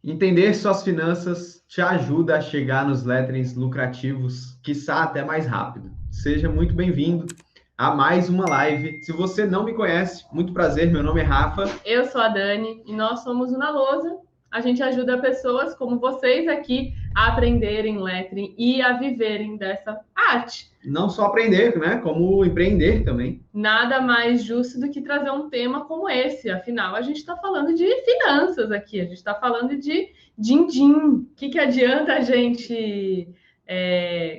Entender suas finanças te ajuda a chegar nos letterings lucrativos, quiçá até mais rápido. Seja muito bem-vindo a mais uma live. Se você não me conhece, muito prazer, meu nome é Rafa. Eu sou a Dani e nós somos o Na Lousa. A gente ajuda pessoas como vocês aqui a aprenderem lettering e a viverem dessa arte. Não só aprender, né? Como empreender também. Nada mais justo do que trazer um tema como esse. Afinal, a gente está falando de finanças aqui, a gente está falando de din-din. O que adianta a gente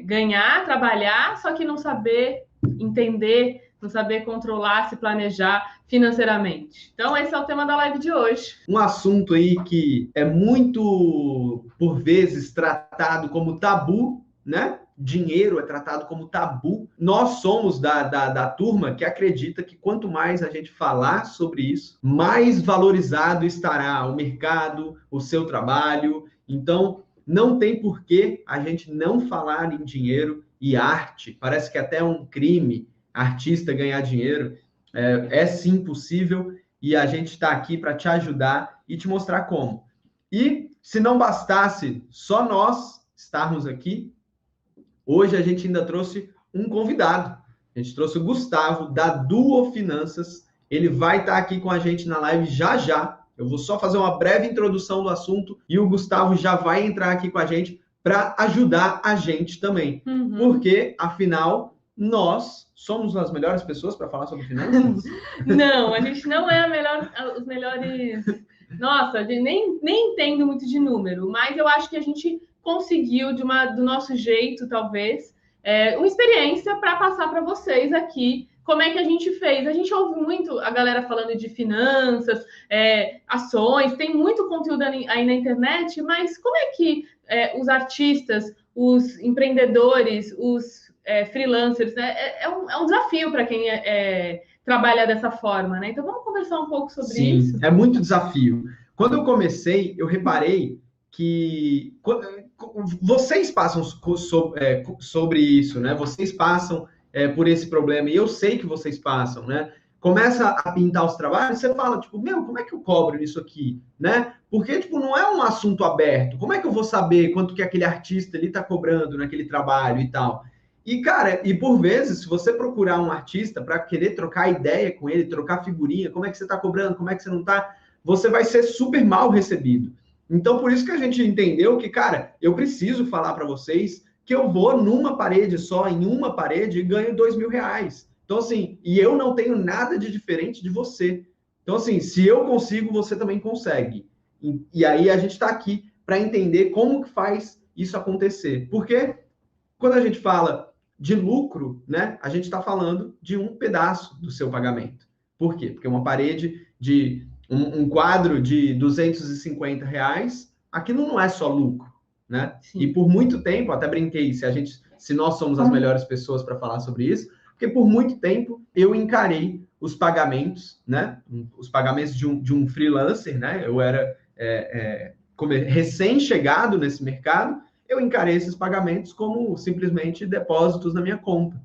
ganhar, trabalhar, só que não saber entender, não saber controlar, se planejar financeiramente. Então, esse é o tema da live de hoje. Um assunto aí que é muito, por vezes, tratado como tabu, né? Dinheiro é tratado como tabu. Nós somos da turma que acredita que quanto mais a gente falar sobre isso, mais valorizado estará o mercado, o seu trabalho. Então, não tem por que a gente não falar em dinheiro e arte. Parece que até é um crime artista ganhar dinheiro. É sim possível e a gente está aqui para te ajudar e te mostrar como. E se não bastasse só nós estarmos aqui, hoje a gente ainda trouxe um convidado. A gente trouxe o Gustavo, da Duo Finanças. Ele vai estar aqui com a gente na live já já. Eu vou só fazer uma breve introdução do assunto e o Gustavo já vai entrar aqui com a gente para ajudar a gente também. Porque, afinal, nós somos as melhores pessoas para falar sobre finanças? Não, a gente não é os melhores. Nossa, a gente nem entendo muito de número, mas eu acho que a gente conseguiu, do nosso jeito, talvez, uma experiência para passar para vocês aqui. Como é que a gente fez? A gente ouve muito a galera falando de finanças, ações, tem muito conteúdo aí na internet, mas como é que os artistas, os empreendedores, os freelancers, né? É um desafio para quem trabalha dessa forma, né? Então vamos conversar um pouco sobre isso. Sim, é muito desafio. Quando eu comecei, eu reparei que vocês passam sobre isso, né? Vocês passam por esse problema, e eu sei que vocês passam, né? Começa a pintar os trabalhos, você fala, tipo, meu, como é que eu cobro nisso aqui, né? Porque, tipo, não é um assunto aberto. Como é que eu vou saber quanto que aquele artista ali tá cobrando naquele trabalho e tal? E, cara, e por vezes, se você procurar um artista para querer trocar ideia com ele, trocar figurinha, como é que você está cobrando, como é que você não está, você vai ser super mal recebido. Então, por isso que a gente entendeu que, cara, eu preciso falar para vocês que eu vou numa parede só, em uma parede, e ganho R$ 2.000. Então, assim, e eu não tenho nada de diferente de você. Então, assim, se eu consigo, você também consegue. E aí a gente está aqui para entender como que faz isso acontecer. Porque quando a gente fala de lucro, né, a gente está falando de um pedaço do seu pagamento. Por quê? Porque uma parede de um quadro de R$ 250, aquilo não é só lucro, né? Sim. E por muito tempo, até brinquei, se nós somos as melhores pessoas para falar sobre isso, porque por muito tempo eu encarei os pagamentos, né? Os pagamentos de um freelancer, né? Eu era recém-chegado nesse mercado, eu encarei esses pagamentos como simplesmente depósitos na minha conta.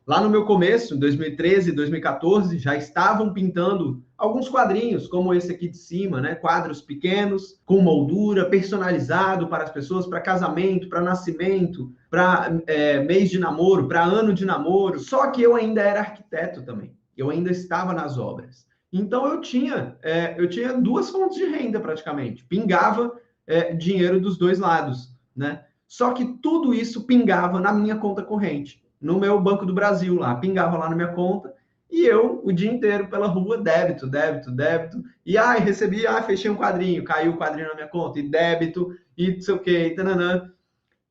Lá no meu começo, em 2013, 2014, já estavam pintando alguns quadrinhos, como esse aqui de cima, né? Quadros pequenos, com moldura, personalizado para as pessoas, para casamento, para nascimento, para mês de namoro, para ano de namoro. Só que eu ainda era arquiteto também. Eu ainda estava nas obras. Então eu tinha duas fontes de renda praticamente. Pingava dinheiro dos dois lados, né? Só que tudo isso pingava na minha conta corrente, no meu Banco do Brasil lá, pingava lá na minha conta, e eu, o dia inteiro pela rua, débito, débito, débito, e recebi, fechei um quadrinho, caiu o quadrinho na minha conta, e débito, e não sei o que, e tananã.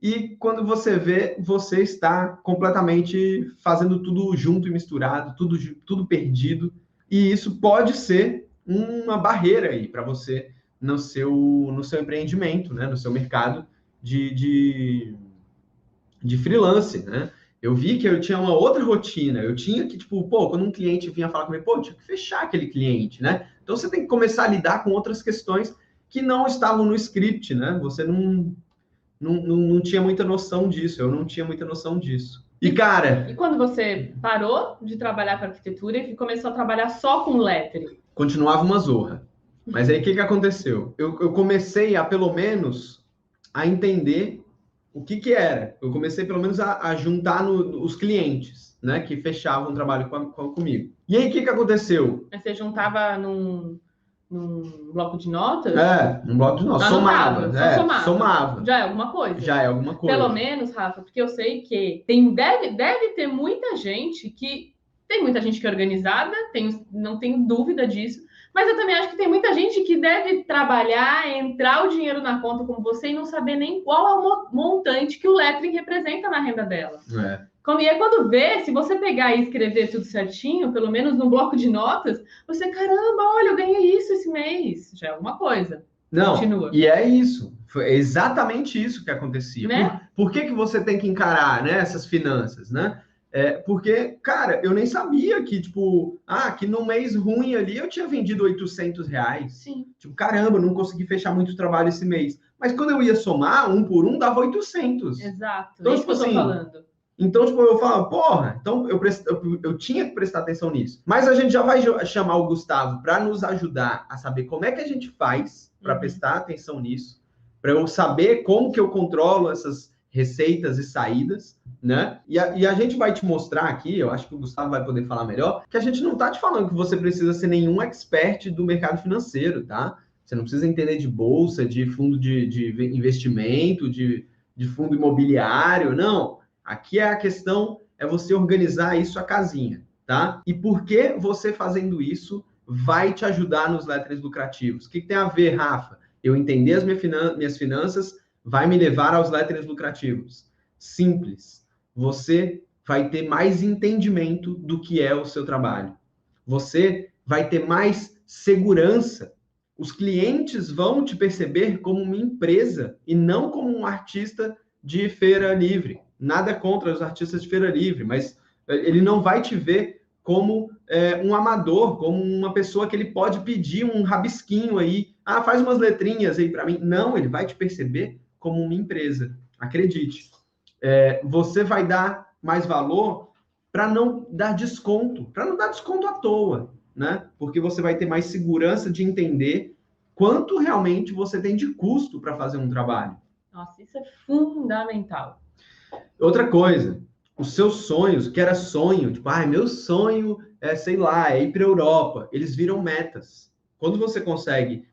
E quando você vê, você está completamente fazendo tudo junto e misturado, tudo perdido, e isso pode ser uma barreira aí para você no seu empreendimento, né, no seu mercado de freelance, né? Eu vi que eu tinha uma outra rotina, eu tinha que, tipo, quando um cliente vinha falar comigo, eu tinha que fechar aquele cliente, né? Então você tem que começar a lidar com outras questões que não estavam no script, né? Você não tinha muita noção disso, eu não tinha muita noção disso. E, cara... E quando você parou de trabalhar com arquitetura e começou a trabalhar só com lettering? Continuava uma zorra. Mas aí, o que aconteceu? Eu comecei a, pelo menos, a entender o que era. Eu comecei, pelo menos, a juntar os clientes, né? Que fechavam o trabalho comigo. E aí, o que aconteceu? Mas você juntava num bloco de notas? Um bloco de notas. Anotava, Somava. só somava. Somava. Já é alguma coisa. Já é alguma coisa. Pelo menos, Rafa, porque eu sei que deve ter muita gente que... Tem muita gente que é organizada, não tenho dúvida disso. Mas eu também acho que tem muita gente que deve trabalhar, entrar o dinheiro na conta como você e não saber nem qual é o montante que o lettering representa na renda dela. E aí, quando vê, se você pegar e escrever tudo certinho, pelo menos no bloco de notas, você, caramba, olha, eu ganhei isso esse mês. Já é alguma coisa. Não, continua. E é isso. Foi exatamente isso que acontecia. Né? Por que você tem que encarar, né, essas finanças, né? Porque, cara, eu nem sabia que, tipo, que no mês ruim ali eu tinha vendido R$800. Sim. Tipo, caramba, não consegui fechar muito trabalho esse mês. Mas quando eu ia somar, um por um, dava 800. Exato. Então, é isso tipo que eu tô assim, falando. Então, tipo, eu falo, porra, então eu tinha que prestar atenção nisso. Mas a gente já vai chamar o Gustavo para nos ajudar a saber como é que a gente faz para prestar atenção nisso, para eu saber como que eu controlo essas receitas e saídas, né? E a gente vai te mostrar aqui, eu acho que o Gustavo vai poder falar melhor, que a gente não tá te falando que você precisa ser nenhum expert do mercado financeiro, tá? Você não precisa entender de bolsa, de fundo de investimento, de fundo imobiliário, não. Aqui a questão é você organizar isso a casinha, tá? E por que você fazendo isso vai te ajudar nos letras lucrativos? O que tem a ver, Rafa? Eu entender as minhas finanças vai me levar aos letras lucrativos. Simples. Você vai ter mais entendimento do que é o seu trabalho. Você vai ter mais segurança. Os clientes vão te perceber como uma empresa e não como um artista de feira livre. Nada contra os artistas de feira livre, mas ele não vai te ver como um amador, como uma pessoa que ele pode pedir um rabisquinho aí, faz umas letrinhas aí para mim. Não, ele vai te perceber como uma empresa. Acredite. Você vai dar mais valor para não dar desconto, à toa, né? Porque você vai ter mais segurança de entender quanto realmente você tem de custo para fazer um trabalho. Nossa, isso é fundamental. Outra coisa, os seus sonhos, que era sonho, tipo, meu sonho é, sei lá, é ir para a Europa, eles viram metas. Quando você consegue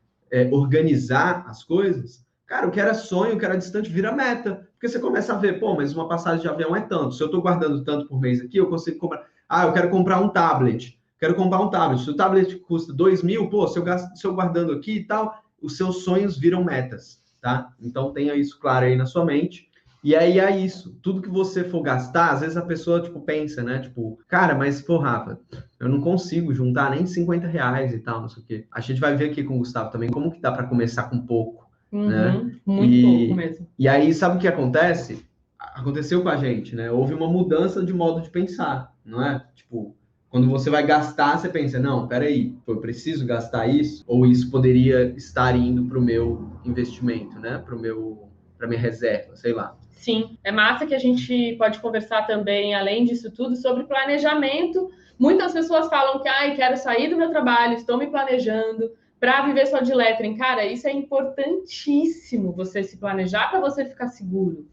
organizar as coisas, cara, o que era sonho, o que era distante, vira meta. Porque você começa a ver, pô, mas uma passagem de avião é tanto. Se eu estou guardando tanto por mês aqui, eu consigo comprar. Eu quero comprar um tablet. Quero comprar um tablet. Se o tablet custa 2.000, pô, se eu guardando aqui e tal, os seus sonhos viram metas, tá? Então tenha isso claro aí na sua mente. E aí é isso. Tudo que você for gastar, às vezes a pessoa, tipo, pensa, né? Tipo, cara, mas, pô, Rafa, eu não consigo juntar nem R$50 e tal, não sei o quê. A gente vai ver aqui com o Gustavo também como que dá para começar com pouco, né? Muito pouco mesmo. E aí, sabe o que acontece? Aconteceu com a gente, né? Houve uma mudança de modo de pensar, não é? Tipo, quando você vai gastar, você pensa, não, peraí, eu preciso gastar isso? Ou isso poderia estar indo para o meu investimento, né? Para minha reserva, sei lá. Sim, é massa que a gente pode conversar também, além disso tudo, sobre planejamento. Muitas pessoas falam que, quero sair do meu trabalho, estou me planejando para viver só de lettering. Cara, isso é importantíssimo, você se planejar para você ficar seguro,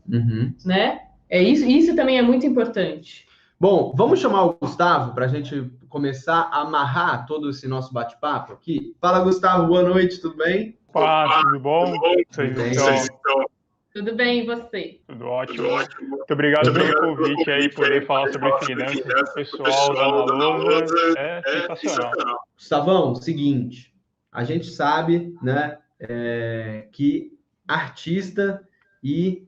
né? Isso também é muito importante. Bom, vamos chamar o Gustavo para a gente começar a amarrar todo esse nosso bate-papo aqui. Fala, Gustavo, boa noite, tudo bem? Tudo bom? Tudo bem, e você? Tudo ótimo. Muito obrigado pelo convite aí, poder falar sobre finanças com o pessoal da Lousa. É sensacional. Gustavão, seguinte, a gente sabe, né, que artista e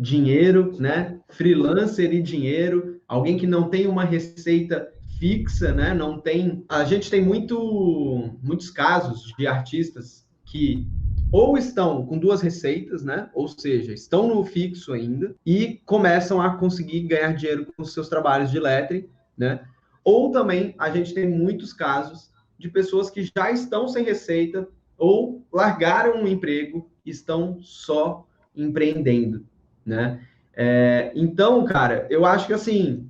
dinheiro, né, freelancer e dinheiro, alguém que não tem uma receita fixa, né, não tem... A gente tem muitos casos de artistas que ou estão com duas receitas, né? Ou seja, estão no fixo ainda e começam a conseguir ganhar dinheiro com os seus trabalhos de lettering, né? Ou também a gente tem muitos casos de pessoas que já estão sem receita ou largaram um emprego e estão só empreendendo, né? Então, cara, eu acho que assim,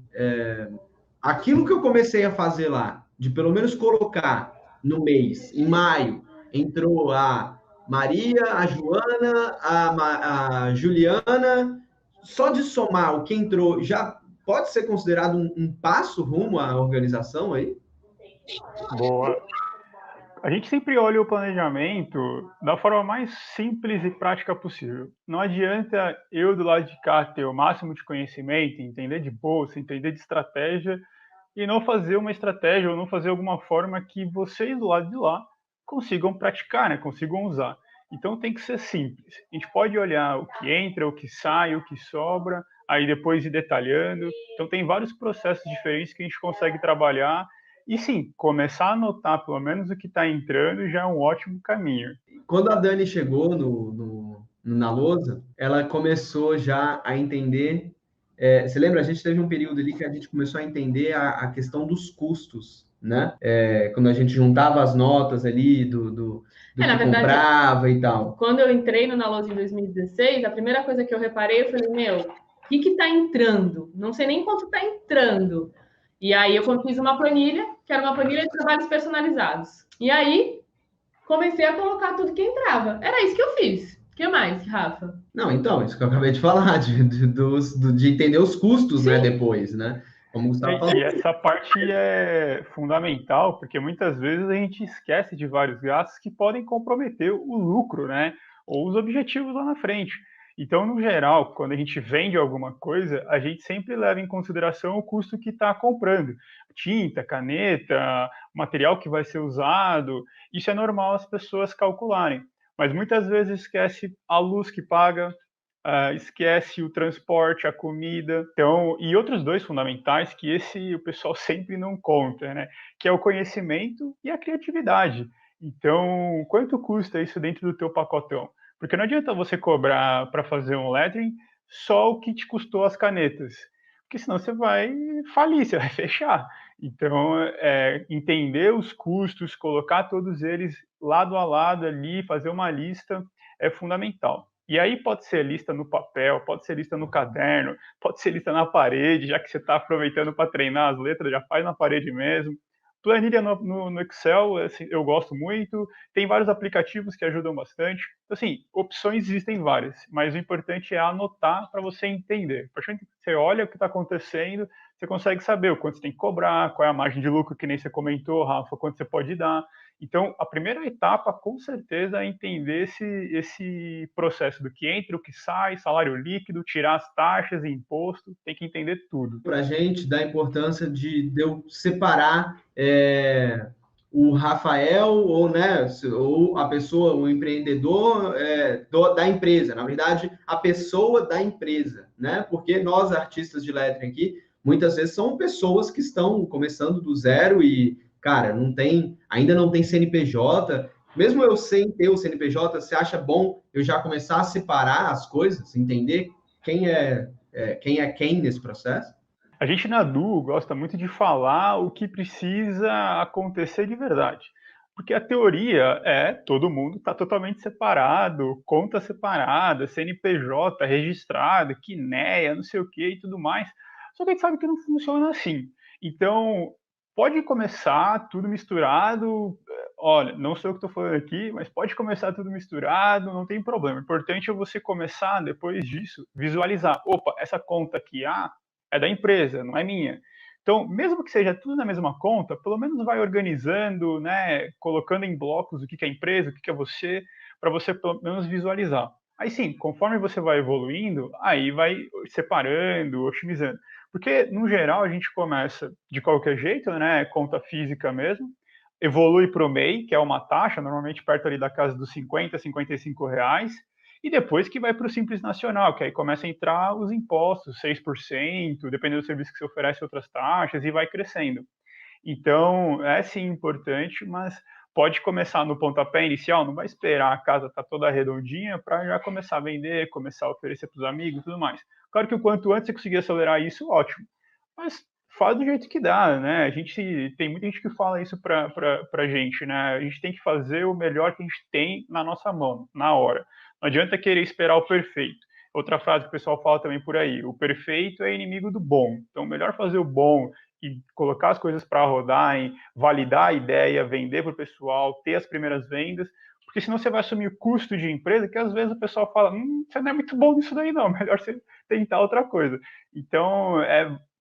aquilo que eu comecei a fazer lá, de pelo menos colocar no mês, em maio, Entrou a Maria, a Joana, a Juliana. Só de somar o que entrou já pode ser considerado um passo rumo à organização aí? Boa. A gente sempre olha o planejamento da forma mais simples e prática possível. Não adianta eu, do lado de cá, ter o máximo de conhecimento, entender de bolsa, entender de estratégia, e não fazer uma estratégia ou não fazer alguma forma que vocês do lado de lá consigam praticar, né? Consigam usar. Então tem que ser simples. A gente pode olhar o que entra, o que sai, o que sobra, aí depois ir detalhando. Então tem vários processos diferentes que a gente consegue trabalhar. E sim, começar a anotar pelo menos o que está entrando já é um ótimo caminho. Quando a Dani chegou na lousa, ela começou já a entender. Você lembra? A gente teve um período ali que a gente começou a entender a questão dos custos, né? Quando a gente juntava as notas ali do Na que verdade, comprava e tal. quando eu entrei no Naloso em 2016, a primeira coisa que eu reparei, eu falei, meu, o que está entrando? Não sei nem quanto está entrando. E aí eu fiz uma planilha, que era uma planilha de trabalhos personalizados. E aí comecei a colocar tudo que entrava. Era isso que eu fiz. O que mais, Rafa? Não, então, isso que eu acabei de falar, de entender os custos, né, Sim. depois, né? Como o Gustavo falou. E essa parte é fundamental, porque muitas vezes a gente esquece de vários gastos que podem comprometer o lucro, né? Ou os objetivos lá na frente. Então, no geral, quando a gente vende alguma coisa, a gente sempre leva em consideração o custo que está comprando. Tinta, caneta, material que vai ser usado. Isso é normal as pessoas calcularem. Mas muitas vezes esquece a luz que paga, esquece o transporte, a comida. Então, e outros dois fundamentais que esse o pessoal sempre não conta, né? Que é o conhecimento e a criatividade. Então, quanto custa isso dentro do teu pacotão? Porque não adianta você cobrar para fazer um lettering só o que te custou as canetas, porque senão você vai falir, você vai fechar. Então, entender os custos, colocar todos eles lado a lado ali, fazer uma lista é fundamental. E aí pode ser lista no papel, pode ser lista no caderno, pode ser lista na parede, já que você está aproveitando para treinar as letras, já faz na parede mesmo. Planilha no Excel, assim, eu gosto muito. Tem vários aplicativos que ajudam bastante. Então, assim, opções existem várias, mas o importante é anotar para você entender. A partir do que você olha o que está acontecendo, você consegue saber o quanto você tem que cobrar, qual é a margem de lucro, que nem você comentou, Rafa, quanto você pode dar. Então, a primeira etapa, com certeza, é entender esse processo do que entra, o que sai, salário líquido, tirar as taxas, imposto, tem que entender tudo. Para a gente, da importância de eu separar o Rafael, ou, né, ou a pessoa, o empreendedor da empresa, na verdade, a pessoa da empresa, né? Porque nós, artistas de lettering aqui, muitas vezes são pessoas que estão começando do zero e, cara, ainda não tem CNPJ. Mesmo eu sem ter o CNPJ, você acha bom eu já começar a separar as coisas, entender quem é quem nesse processo? A gente na Du gosta muito de falar o que precisa acontecer de verdade. Porque a teoria é todo mundo está totalmente separado, conta separada, CNPJ registrado, quineia, não sei o que e tudo mais. Só que a gente sabe que não funciona assim. Então, pode começar tudo misturado. Olha, não sei o que estou falando aqui, mas pode começar tudo misturado, não tem problema. O importante é você começar, depois disso, visualizar. Opa, essa conta aqui é da empresa, não é minha. Então, mesmo que seja tudo na mesma conta, pelo menos vai organizando, né, colocando em blocos o que é empresa, o que é você, para você pelo menos visualizar. Aí sim, conforme você vai evoluindo, aí vai separando, otimizando. Porque, no geral, a gente começa de qualquer jeito, né, conta física mesmo, evolui para o MEI, que é uma taxa, normalmente perto ali da casa dos 50, R$ 55, e depois que vai para o Simples Nacional, que aí começa a entrar os impostos, 6%, dependendo do serviço que você oferece, outras taxas, e vai crescendo. Então, é sim importante, mas pode começar no pontapé inicial, não vai esperar a casa estar toda redondinha para já começar a vender, começar a oferecer para os amigos e tudo mais. Claro que o quanto antes você conseguir acelerar isso, ótimo. Mas faz do jeito que dá, né? A gente tem muita gente que fala isso pra gente, né? A gente tem que fazer o melhor que a gente tem na nossa mão, na hora. Não adianta querer esperar o perfeito. Outra frase que o pessoal fala também por aí: o perfeito é inimigo do bom. Então, melhor fazer o bom e colocar as coisas para rodar, em validar a ideia, vender para o pessoal, ter as primeiras vendas, porque senão você vai assumir o custo de empresa, que às vezes o pessoal fala, você não é muito bom nisso daí não, melhor você tentar outra coisa. Então,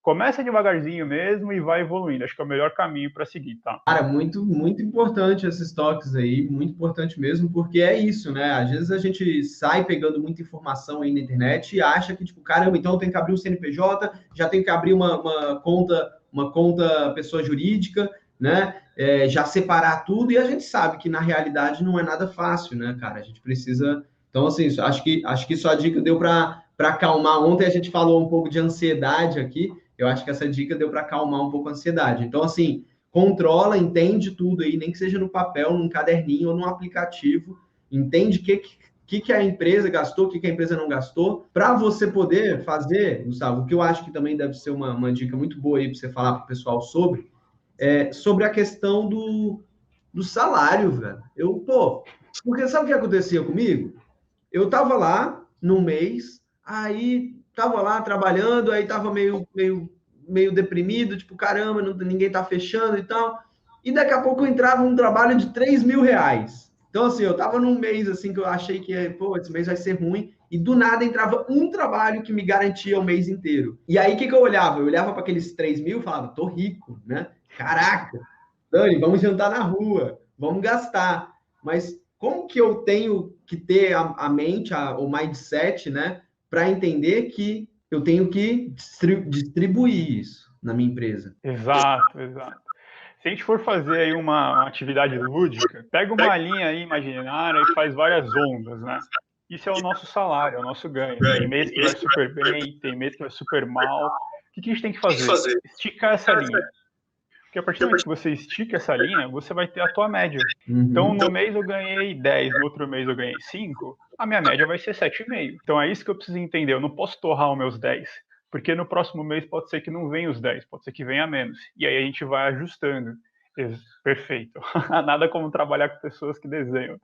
começa devagarzinho mesmo e vai evoluindo. Acho que é o melhor caminho para seguir, tá? Cara, muito, muito importante esses toques aí, muito importante mesmo, porque é isso, né? Às vezes a gente sai pegando muita informação aí na internet e acha que, tipo, caramba, então tem que abrir um CNPJ, já tem que abrir uma conta pessoa jurídica, né? Já separar tudo, e a gente sabe que na realidade não é nada fácil, né, cara? A gente precisa. Então, assim, acho que sua dica deu para acalmar. Ontem a gente falou um pouco de ansiedade aqui. Eu acho que essa dica deu para acalmar um pouco a ansiedade. Então, assim, controla, entende tudo aí, nem que seja no papel, num caderninho ou num aplicativo, entende o que a empresa gastou, o que a empresa não gastou, para você poder fazer, Gustavo, o que eu acho que também deve ser uma dica muito boa aí para você falar para o pessoal sobre a questão do salário, velho. Porque sabe o que acontecia comigo? Eu tava lá no mês, aí tava lá trabalhando, aí tava meio deprimido, tipo, caramba, ninguém tá fechando e tal. E daqui a pouco eu entrava num trabalho de R$ 3.000. Então, assim, eu tava num mês assim que eu achei que, pô, esse mês vai ser ruim, e do nada entrava um trabalho que me garantia o mês inteiro. E aí, o que eu olhava? Eu olhava para aqueles 3.000 e falava, tô rico, né? Caraca, Dani, vamos jantar na rua, vamos gastar. Mas como que eu tenho que ter a mente, o mindset, né, para entender que eu tenho que distribuir isso na minha empresa? Exato, exato. Se a gente for fazer aí uma atividade lúdica, pega uma linha aí imaginária e faz várias ondas, né? Isso é o nosso salário, é o nosso ganho. Tem mês que vai super bem, tem mês que vai super mal. O que a gente tem que fazer? Esticar essa linha. Porque a partir do momento que você estica essa linha, você vai ter a tua média. Então, no mês eu ganhei 10, no outro mês eu ganhei 5, a minha média vai ser 7,5. Então, é isso que eu preciso entender. Eu não posso torrar os meus 10, porque no próximo mês pode ser que não venha os 10, pode ser que venha menos. E aí a gente vai ajustando. Perfeito. Nada como trabalhar com pessoas que desenham.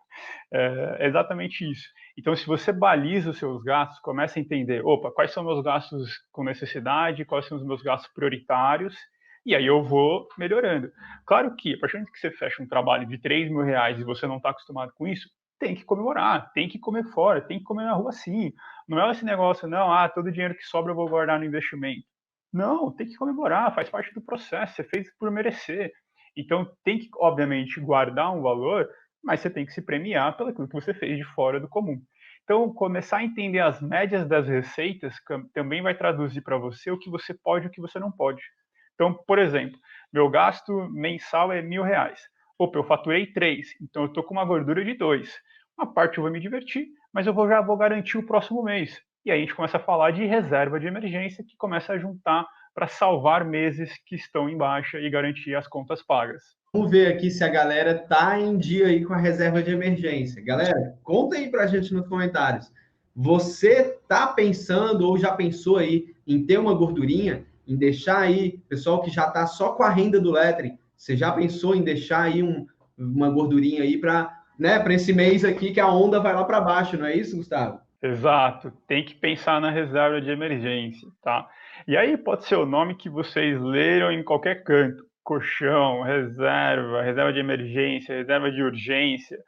É exatamente isso. Então, se você baliza os seus gastos, começa a entender, opa, quais são meus gastos com necessidade, quais são os meus gastos prioritários, e aí eu vou melhorando. Claro que, a partir do momento que você fecha um trabalho de R$ 3.000 e você não está acostumado com isso, tem que comemorar, tem que comer fora, tem que comer na rua sim. Não é esse negócio, não, todo dinheiro que sobra eu vou guardar no investimento. Não, tem que comemorar, faz parte do processo, você fez por merecer. Então, tem que, obviamente, guardar um valor, mas você tem que se premiar pelo que você fez de fora do comum. Então, começar a entender as médias das receitas também vai traduzir para você o que você pode e o que você não pode. Então, por exemplo, meu gasto mensal é R$ 1.000. Opa, eu faturei 3, então eu estou com uma gordura de 2. Uma parte eu vou me divertir, mas eu já vou garantir o próximo mês. E aí a gente começa a falar de reserva de emergência, que começa a juntar para salvar meses que estão em baixa e garantir as contas pagas. Vamos ver aqui se a galera tá em dia aí com a reserva de emergência. Galera, conta aí pra gente nos comentários. Você tá pensando ou já pensou aí em ter uma gordurinha, em deixar aí, pessoal que já tá só com a renda do lettering, você já pensou em deixar aí uma gordurinha aí para, né, para esse mês aqui que a onda vai lá para baixo, não é isso, Gustavo? Exato, tem que pensar na reserva de emergência, tá? E aí pode ser o nome que vocês leram em qualquer canto: colchão, reserva de emergência, reserva de urgência.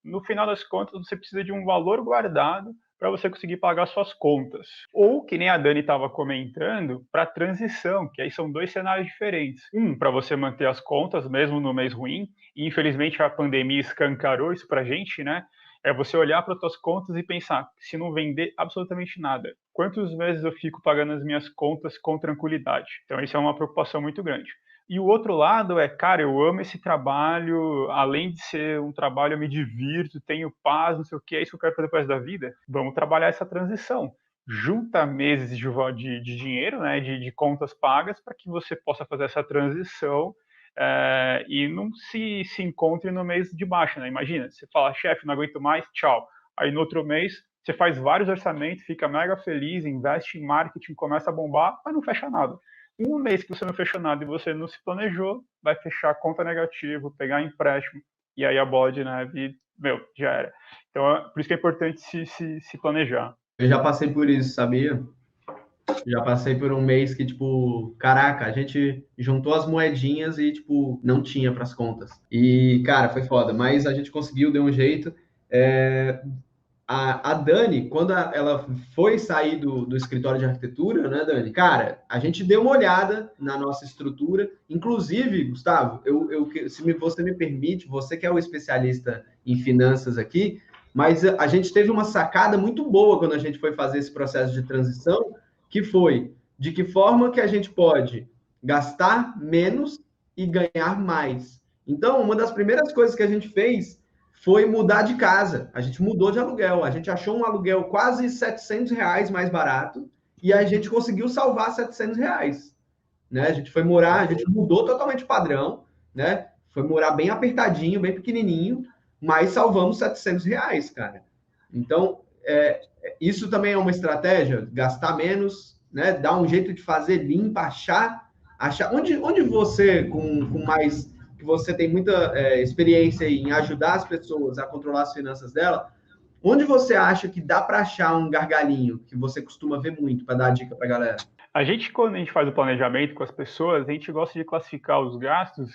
No final das contas, você precisa de um valor guardado para você conseguir pagar suas contas. Ou, que nem a Dani estava comentando, para transição, que aí são dois cenários diferentes. Um, para você manter as contas, mesmo no mês ruim, e infelizmente a pandemia escancarou isso para a gente, né? É você olhar para as suas contas e pensar, se não vender absolutamente nada, quantos meses eu fico pagando as minhas contas com tranquilidade? Então, isso é uma preocupação muito grande. E o outro lado é, cara, eu amo esse trabalho, além de ser um trabalho, eu me divirto, tenho paz, não sei o que, é isso que eu quero fazer depois da vida. Vamos trabalhar essa transição. Junta meses de dinheiro, né, de contas pagas, para que você possa fazer essa transição e não se encontre no mês de baixo, né? Imagina, você fala, chefe, não aguento mais, tchau. Aí no outro mês, você faz vários orçamentos, fica mega feliz, investe em marketing, começa a bombar, mas não fecha nada. Um mês que você não fechou nada e você não se planejou, vai fechar conta negativa, pegar empréstimo, e aí a bola de neve, já era. Então, por isso que é importante se planejar. Eu já passei por isso, sabia? Já passei por um mês que, tipo, caraca, a gente juntou as moedinhas e, tipo, não tinha para as contas. E, cara, foi foda, mas a gente conseguiu, deu um jeito. É, a Dani, quando ela foi sair do escritório de arquitetura, né, Dani? Cara, a gente deu uma olhada na nossa estrutura. Inclusive, Gustavo, se você me permite, você que é o especialista em finanças aqui, mas a gente teve uma sacada muito boa quando a gente foi fazer esse processo de transição, que foi de que forma que a gente pode gastar menos e ganhar mais. Então, uma das primeiras coisas que a gente fez foi mudar de casa. A gente mudou de aluguel. A gente achou um aluguel quase R$ 700 mais barato e a gente conseguiu salvar R$ 700. Né? A gente foi morar, a gente mudou totalmente o padrão, né? Foi morar bem apertadinho, bem pequenininho, mas salvamos R$ 700, cara. Então, isso também é uma estratégia, gastar menos, né? Dar um jeito de fazer limpa, achar onde você, com mais que você tem muita experiência em ajudar as pessoas a controlar as finanças dela, onde você acha que dá para achar um gargalinho que você costuma ver muito para dar dica para a galera? Quando a gente faz o planejamento com as pessoas, a gente gosta de classificar os gastos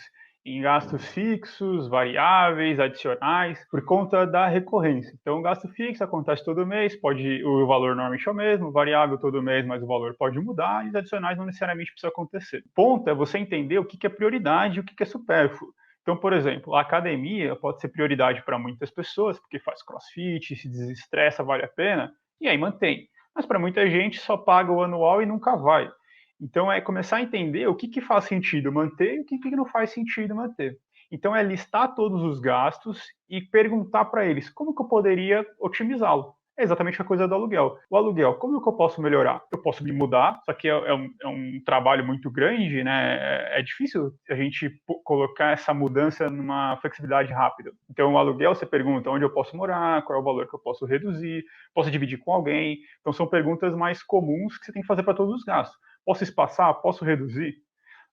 em gastos fixos, variáveis, adicionais, por conta da recorrência. Então, o gasto fixo acontece todo mês, o valor normalmente é o mesmo, variável todo mês, mas o valor pode mudar, e os adicionais não necessariamente precisam acontecer. O ponto é você entender o que é prioridade e o que é supérfluo. Então, por exemplo, a academia pode ser prioridade para muitas pessoas, porque faz crossfit, se desestressa, vale a pena, e aí mantém. Mas para muita gente só paga o anual e nunca vai. Então é começar a entender o que faz sentido manter e o que não faz sentido manter. Então é listar todos os gastos e perguntar para eles como que eu poderia otimizá-lo. É exatamente a coisa do aluguel. O aluguel, como que eu posso melhorar? Eu posso me mudar, só que é um trabalho muito grande, né? É difícil a gente colocar essa mudança numa flexibilidade rápida. Então, o aluguel, você pergunta onde eu posso morar, qual é o valor que eu posso reduzir, posso dividir com alguém. Então, são perguntas mais comuns que você tem que fazer para todos os gastos. Posso espaçar? Posso reduzir?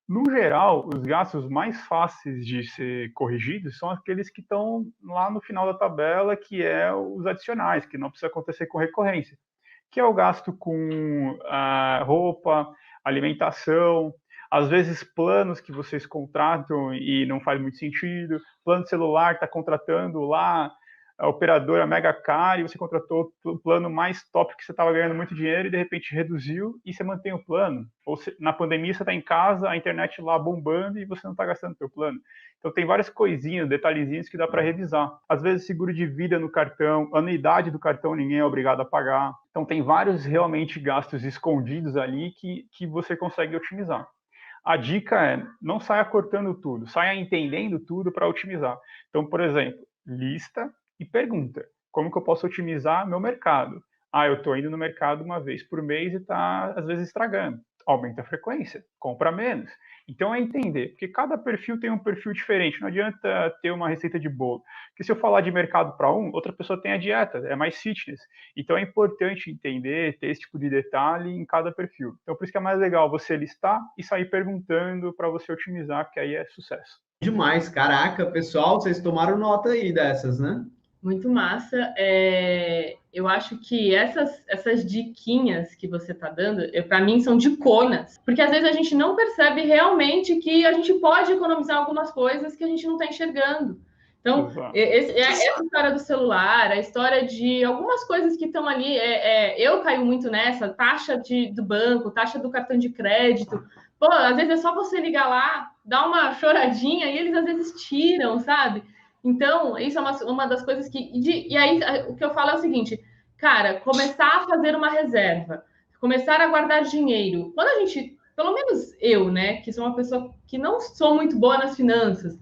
No geral, os gastos mais fáceis de ser corrigidos são aqueles que estão lá no final da tabela, que é os adicionais, que não precisa acontecer com recorrência, que é o gasto com roupa, alimentação, às vezes planos que vocês contratam e não faz muito sentido, plano de celular está contratando lá a operadora mega cara e você contratou o plano mais top que você estava ganhando muito dinheiro e de repente reduziu e você mantém o plano. Ou na pandemia você está em casa, a internet lá bombando e você não está gastando o seu plano. Então tem várias coisinhas, detalhezinhos que dá para revisar. Às vezes seguro de vida no cartão, anuidade do cartão ninguém é obrigado a pagar. Então tem vários realmente gastos escondidos ali que você consegue otimizar. A dica é, não saia cortando tudo, saia entendendo tudo para otimizar. Então, por exemplo, lista e pergunta, como que eu posso otimizar meu mercado? Eu estou indo no mercado uma vez por mês e está, às vezes, estragando. Aumenta a frequência, compra menos. Então, é entender, porque cada perfil tem um perfil diferente, não adianta ter uma receita de bolo. Porque se eu falar de mercado para outra pessoa tem a dieta, é mais fitness. Então, é importante entender, ter esse tipo de detalhe em cada perfil. Então, por isso que é mais legal você listar e sair perguntando para você otimizar, que aí é sucesso. Demais, caraca, pessoal, vocês tomaram nota aí dessas, né? Muito massa. Eu acho que essas diquinhas que você está dando, para mim, são diconas. Porque às vezes a gente não percebe realmente que a gente pode economizar algumas coisas que a gente não está enxergando. Então, essa história do celular, a história de algumas coisas que estão ali, eu caio muito nessa, taxa do banco, taxa do cartão de crédito. Pô, às vezes é só você ligar lá, dar uma choradinha e eles às vezes tiram, sabe? Então, isso é uma das coisas que... E aí, o que eu falo é o seguinte, cara, começar a fazer uma reserva, começar a guardar dinheiro. Quando a gente, pelo menos eu, né, que sou uma pessoa que não sou muito boa nas finanças,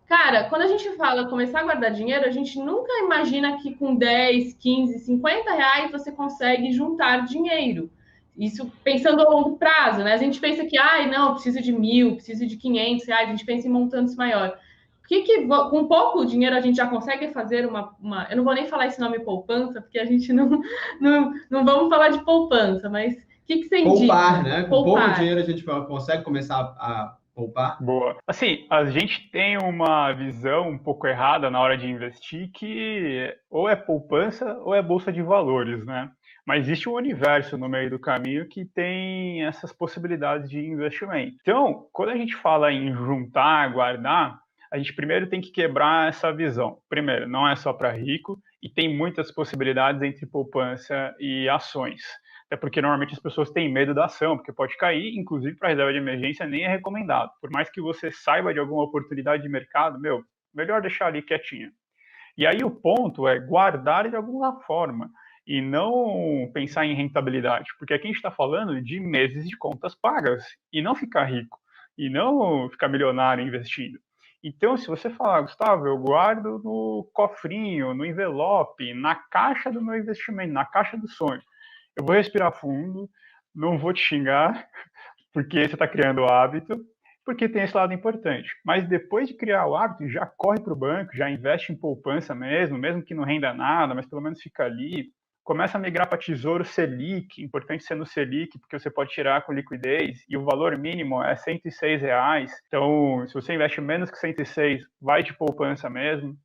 cara, quando a gente fala começar a guardar dinheiro, a gente nunca imagina que com 10, 15, 50 reais você consegue juntar dinheiro. Isso pensando a longo prazo, né? A gente pensa que, não, preciso de 1.000, preciso de 500 reais, a gente pensa em montantes maiores. Com pouco dinheiro a gente já consegue fazer uma... Eu não vou nem falar esse nome poupança, porque a gente não vamos falar de poupança, mas o que você indica? Poupar, né? Com pouco dinheiro a gente consegue começar a poupar? Boa. Assim, a gente tem uma visão um pouco errada na hora de investir que ou é poupança ou é bolsa de valores, né? Mas existe um universo no meio do caminho que tem essas possibilidades de investimento. Então, quando a gente fala em juntar, guardar, a gente primeiro tem que quebrar essa visão. Primeiro, não é só para rico e tem muitas possibilidades entre poupança e ações. Até porque normalmente as pessoas têm medo da ação, porque pode cair, inclusive para reserva de emergência nem é recomendado. Por mais que você saiba de alguma oportunidade de mercado, melhor deixar ali quietinha. E aí o ponto é guardar de alguma forma e não pensar em rentabilidade, porque aqui a gente está falando de meses de contas pagas e não ficar rico e não ficar milionário investindo. Então, se você falar, Gustavo, eu guardo no cofrinho, no envelope, na caixa do meu investimento, na caixa do sonho, eu vou respirar fundo, não vou te xingar, porque você está criando o hábito, porque tem esse lado importante. Mas depois de criar o hábito, já corre para o banco, já investe em poupança mesmo que não renda nada, mas pelo menos fica ali. Começa a migrar para Tesouro Selic, importante ser no Selic, porque você pode tirar com liquidez, e o valor mínimo é R$ 106. Então, se você investe menos que 106, vai de poupança mesmo.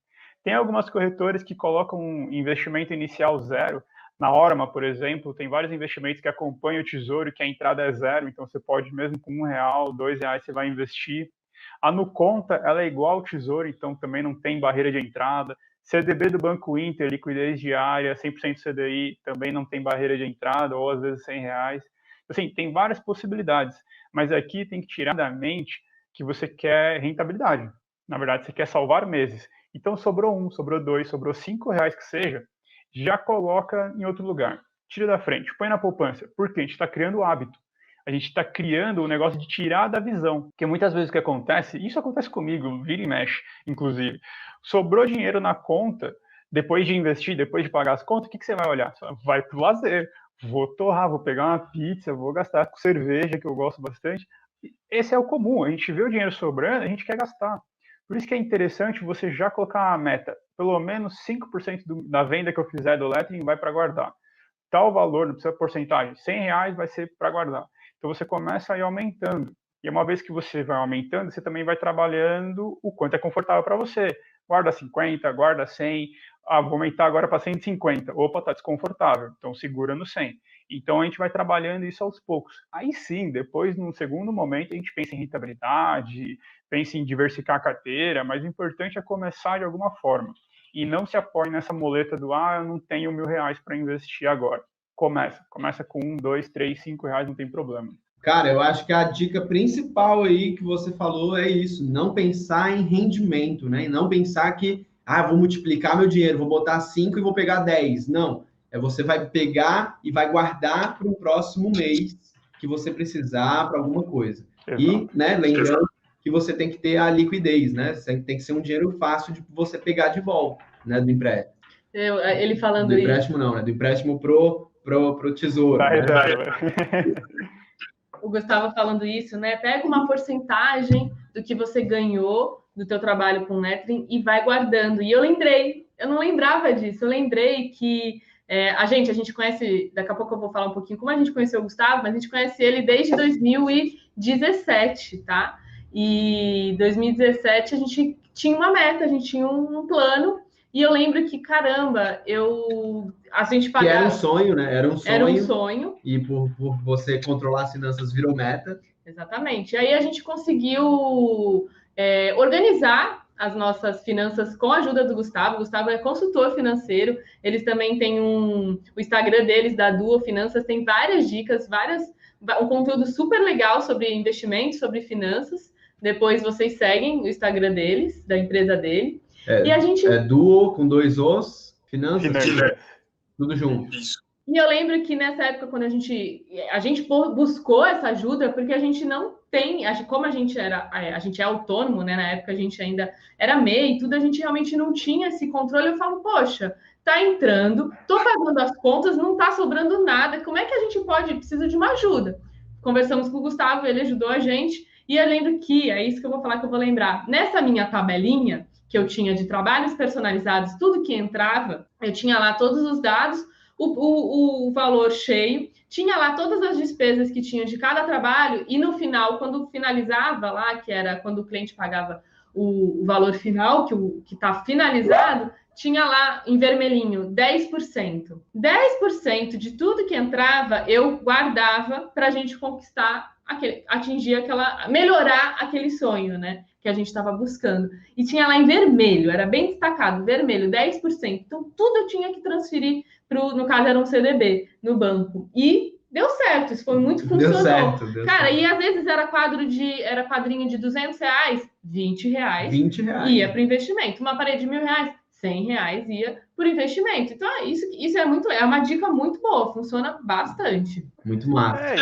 Tem algumas corretoras que colocam um investimento inicial zero. Na Orma, por exemplo, tem vários investimentos que acompanham o Tesouro, que a entrada é zero, então você pode, mesmo com R$ 1, R$ 2, você vai investir. A Nuconta, ela é igual ao Tesouro, então também não tem barreira de entrada. CDB do Banco Inter, liquidez diária, 100% CDI, também não tem barreira de entrada, ou às vezes R$ 100. Assim, tem várias possibilidades, mas aqui tem que tirar da mente que você quer rentabilidade. Na verdade, você quer salvar meses. Então, sobrou um, sobrou dois, sobrou R$ 5 que seja, já coloca em outro lugar. Tira da frente, põe na poupança. Por quê? A gente está criando o hábito. A gente está criando o negócio de tirar da visão. Porque muitas vezes o que acontece, isso acontece comigo, vira e mexe, inclusive. Sobrou dinheiro na conta, depois de investir, depois de pagar as contas, o que você vai olhar? Você vai pro lazer. Vou torrar, vou pegar uma pizza, vou gastar com cerveja, que eu gosto bastante. Esse é o comum. A gente vê o dinheiro sobrando, a gente quer gastar. Por isso que é interessante você já colocar uma meta. Pelo menos 5% da venda que eu fizer do lettering vai para guardar. Tal valor, não precisa porcentagem, R$ 100 vai ser para guardar. Então você começa a ir aumentando. E uma vez que você vai aumentando, você também vai trabalhando o quanto é confortável para você. Guarda 50, guarda 100, vou aumentar agora para 150. Opa, tá desconfortável, então segura no 100. Então a gente vai trabalhando isso aos poucos. Aí sim, depois, num segundo momento, a gente pensa em rentabilidade, pensa em diversificar a carteira, mas o importante é começar de alguma forma. E não se apoie nessa muleta do, eu não tenho R$ 1.000 para investir agora. Começa com R$ 1, 2, 3, R$ 5, não tem problema. Cara, eu acho que a dica principal aí que você falou é isso, não pensar em rendimento, né? E não pensar que, vou multiplicar meu dinheiro, vou botar 5 e vou pegar 10. Não, você vai pegar e vai guardar para o próximo mês que você precisar para alguma coisa. Exato. E, né, lembrando que você tem que ter a liquidez, né? Tem que ser um dinheiro fácil de você pegar de volta, né, do empréstimo. Ele falando do empréstimo isso. Não, né? Do empréstimo pro tesouro. Da reserva. O Gustavo falando isso, né? Pega uma porcentagem do que você ganhou do teu trabalho com lettering e vai guardando. E eu não lembrava disso, eu lembrei que a gente conhece, daqui a pouco eu vou falar um pouquinho como a gente conheceu o Gustavo, mas a gente conhece ele desde 2017, tá? E 2017 a gente tinha uma meta, a gente tinha um plano. E eu lembro que, caramba, a gente pagava... Que era um sonho, né? Era um sonho. E por você controlar as finanças virou meta. Exatamente. E aí a gente conseguiu organizar as nossas finanças com a ajuda do Gustavo. O Gustavo é consultor financeiro. Eles também têm o Instagram deles, da Duo Finanças, tem várias dicas, um conteúdo super legal sobre investimentos, sobre finanças. Depois vocês seguem o Instagram deles, da empresa dele. E a gente... É Duo, com 2 Os, finanças, tudo junto. Isso. E eu lembro que nessa época, quando a gente buscou essa ajuda, porque a gente não tem, como a gente é autônomo, né? Na época a gente ainda era MEI e tudo, a gente realmente não tinha esse controle. Eu falo, poxa, tá entrando, tô pagando as contas, não tá sobrando nada, como é que a gente precisa de uma ajuda? Conversamos com o Gustavo, ele ajudou a gente, e eu lembro que, é isso que eu vou falar que eu vou lembrar, nessa minha tabelinha que eu tinha de trabalhos personalizados, tudo que entrava, eu tinha lá todos os dados. o valor cheio, tinha lá todas as despesas que tinha de cada trabalho, e no final, quando finalizava lá, que era quando o cliente pagava o valor final, que está finalizado, tinha lá em vermelhinho 10%. 10% de tudo que entrava, eu guardava para a gente conquistar, atingir melhorar aquele sonho, né? Que a gente estava buscando. E tinha lá em vermelho, era bem destacado, vermelho, 10%. Então, tudo eu tinha que transferir no caso era um CDB, no banco. E deu certo, isso foi muito funcionou. Deu certo, deu Cara, certo. E às vezes era quadrinho de R$200, R$20 R$20. ia para o investimento. Uma parede de R$1.000, R$100 ia por investimento. Então, isso é uma dica muito boa, funciona bastante. Muito massa.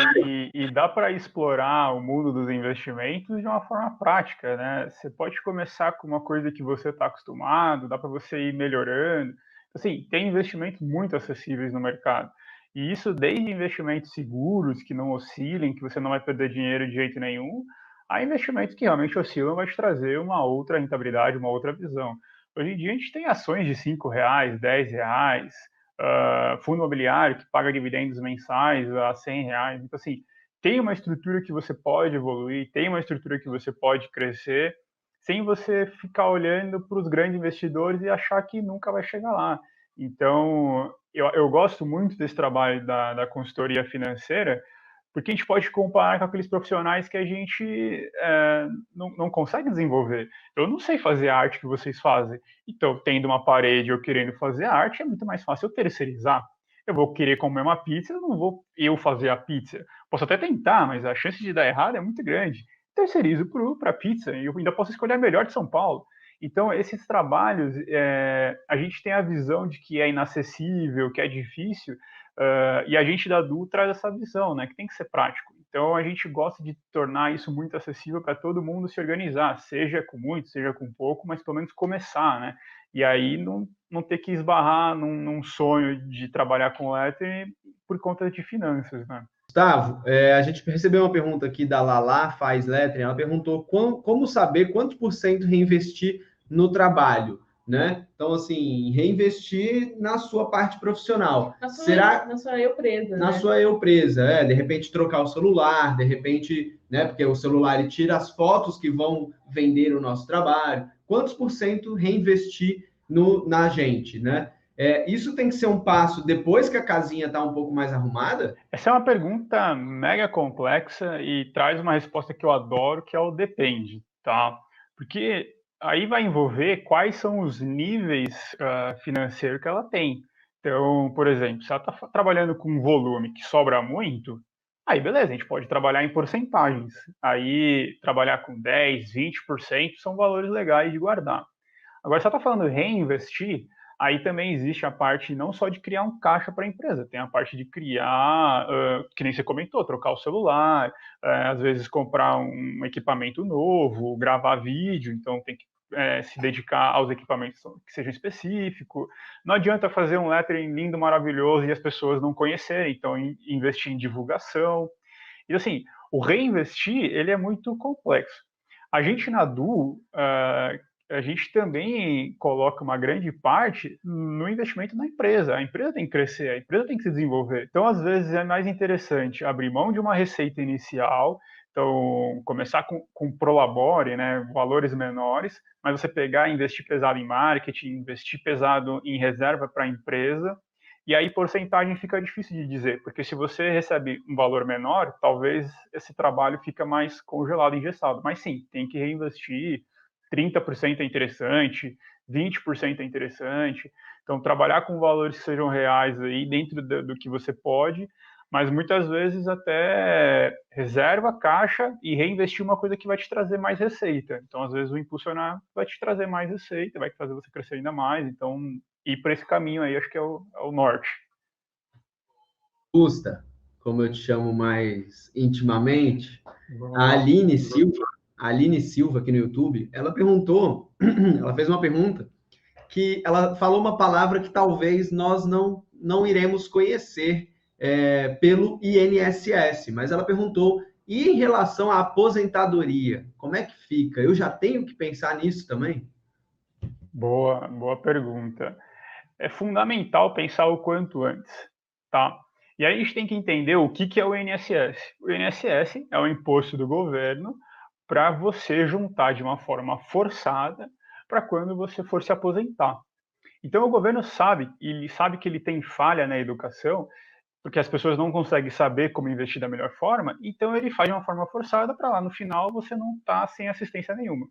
E dá para explorar o mundo dos investimentos de uma forma prática, né? Você pode começar com uma coisa que você está acostumado, dá para você ir melhorando. Assim, tem investimentos muito acessíveis no mercado. E isso desde investimentos seguros, que não oscilem, que você não vai perder dinheiro de jeito nenhum, a investimentos que realmente oscilam vai te trazer uma outra rentabilidade, uma outra visão. Hoje em dia a gente tem ações de R$5, R$10, fundo imobiliário que paga dividendos mensais a R$100. Então, assim, tem uma estrutura que você pode evoluir, tem uma estrutura que você pode crescer, sem você ficar olhando para os grandes investidores e achar que nunca vai chegar lá. Então, eu gosto muito desse trabalho da consultoria financeira, porque a gente pode comparar com aqueles profissionais que a gente não consegue desenvolver. Eu não sei fazer a arte que vocês fazem. Então, tendo uma parede ou querendo fazer a arte, é muito mais fácil eu terceirizar. Eu vou querer comer uma pizza, eu não vou eu fazer a pizza. Posso até tentar, mas a chance de dar errado é muito grande. Terceirizo para a pizza e eu ainda posso escolher a melhor de São Paulo. Então, esses trabalhos, a gente tem a visão de que é inacessível, que é difícil, e a gente da Du traz essa visão, né, que tem que ser prático. Então, a gente gosta de tornar isso muito acessível para todo mundo se organizar, seja com muito, seja com pouco, mas pelo menos começar, né? E aí não ter que esbarrar num sonho de trabalhar com lettering por conta de finanças, né? Gustavo, a gente recebeu uma pergunta aqui da Lala Faz Lettering. Ela perguntou como saber quanto por cento reinvestir no trabalho, né? Então, assim, reinvestir na sua parte profissional. Na sua eu presa, na né? sua eu presa, de repente trocar o celular, de repente, né? Porque o celular ele tira as fotos que vão vender o nosso trabalho. Quantos por cento reinvestir na gente, né? Isso tem que ser um passo depois que a casinha está um pouco mais arrumada? Essa é uma pergunta mega complexa e traz uma resposta que eu adoro, que é o depende, tá? Porque aí vai envolver quais são os níveis financeiros que ela tem. Então, por exemplo, se ela está trabalhando com um volume que sobra muito, aí beleza, a gente pode trabalhar em porcentagens. Aí trabalhar com 10, 20% são valores legais de guardar. Agora, se ela está falando reinvestir, aí também existe a parte não só de criar um caixa para a empresa, tem a parte de criar, que nem você comentou, trocar o celular, às vezes comprar um equipamento novo, gravar vídeo, então tem que se dedicar aos equipamentos que sejam específicos. Não adianta fazer um lettering lindo, maravilhoso e as pessoas não conhecerem, então investir em divulgação. E assim, o reinvestir, ele é muito complexo. A gente na Du, a gente também coloca uma grande parte no investimento na empresa. A empresa tem que crescer, a empresa tem que se desenvolver. Então, às vezes, é mais interessante abrir mão de uma receita inicial, então, começar com prolabore, né, valores menores, mas você pegar e investir pesado em marketing, investir pesado em reserva para a empresa, e aí porcentagem fica difícil de dizer, porque se você recebe um valor menor, talvez esse trabalho fica mais congelado, engessado. Mas sim, tem que reinvestir, 30% é interessante, 20% é interessante. Então, trabalhar com valores que sejam reais aí dentro do que você pode, mas muitas vezes até reserva, caixa e reinvestir uma coisa que vai te trazer mais receita. Então, às vezes, o impulsionar vai te trazer mais receita, vai fazer você crescer ainda mais. Então, ir para esse caminho aí, acho que é o norte. Gusta, como eu te chamo mais intimamente, a Aline Silva aqui no YouTube, ela ela fez uma pergunta que ela falou uma palavra que talvez nós não iremos conhecer pelo INSS, mas ela perguntou, e em relação à aposentadoria, como é que fica? Eu já tenho que pensar nisso também? Boa pergunta. é fundamental pensar o quanto antes, tá? E aí a gente tem que entender o que é o INSS. O INSS é o imposto do governo para você juntar de uma forma forçada para quando você for se aposentar. Então o governo sabe, e ele sabe que ele tem falha na educação, porque as pessoas não conseguem saber como investir da melhor forma, então ele faz de uma forma forçada para lá no final você não estar sem assistência nenhuma.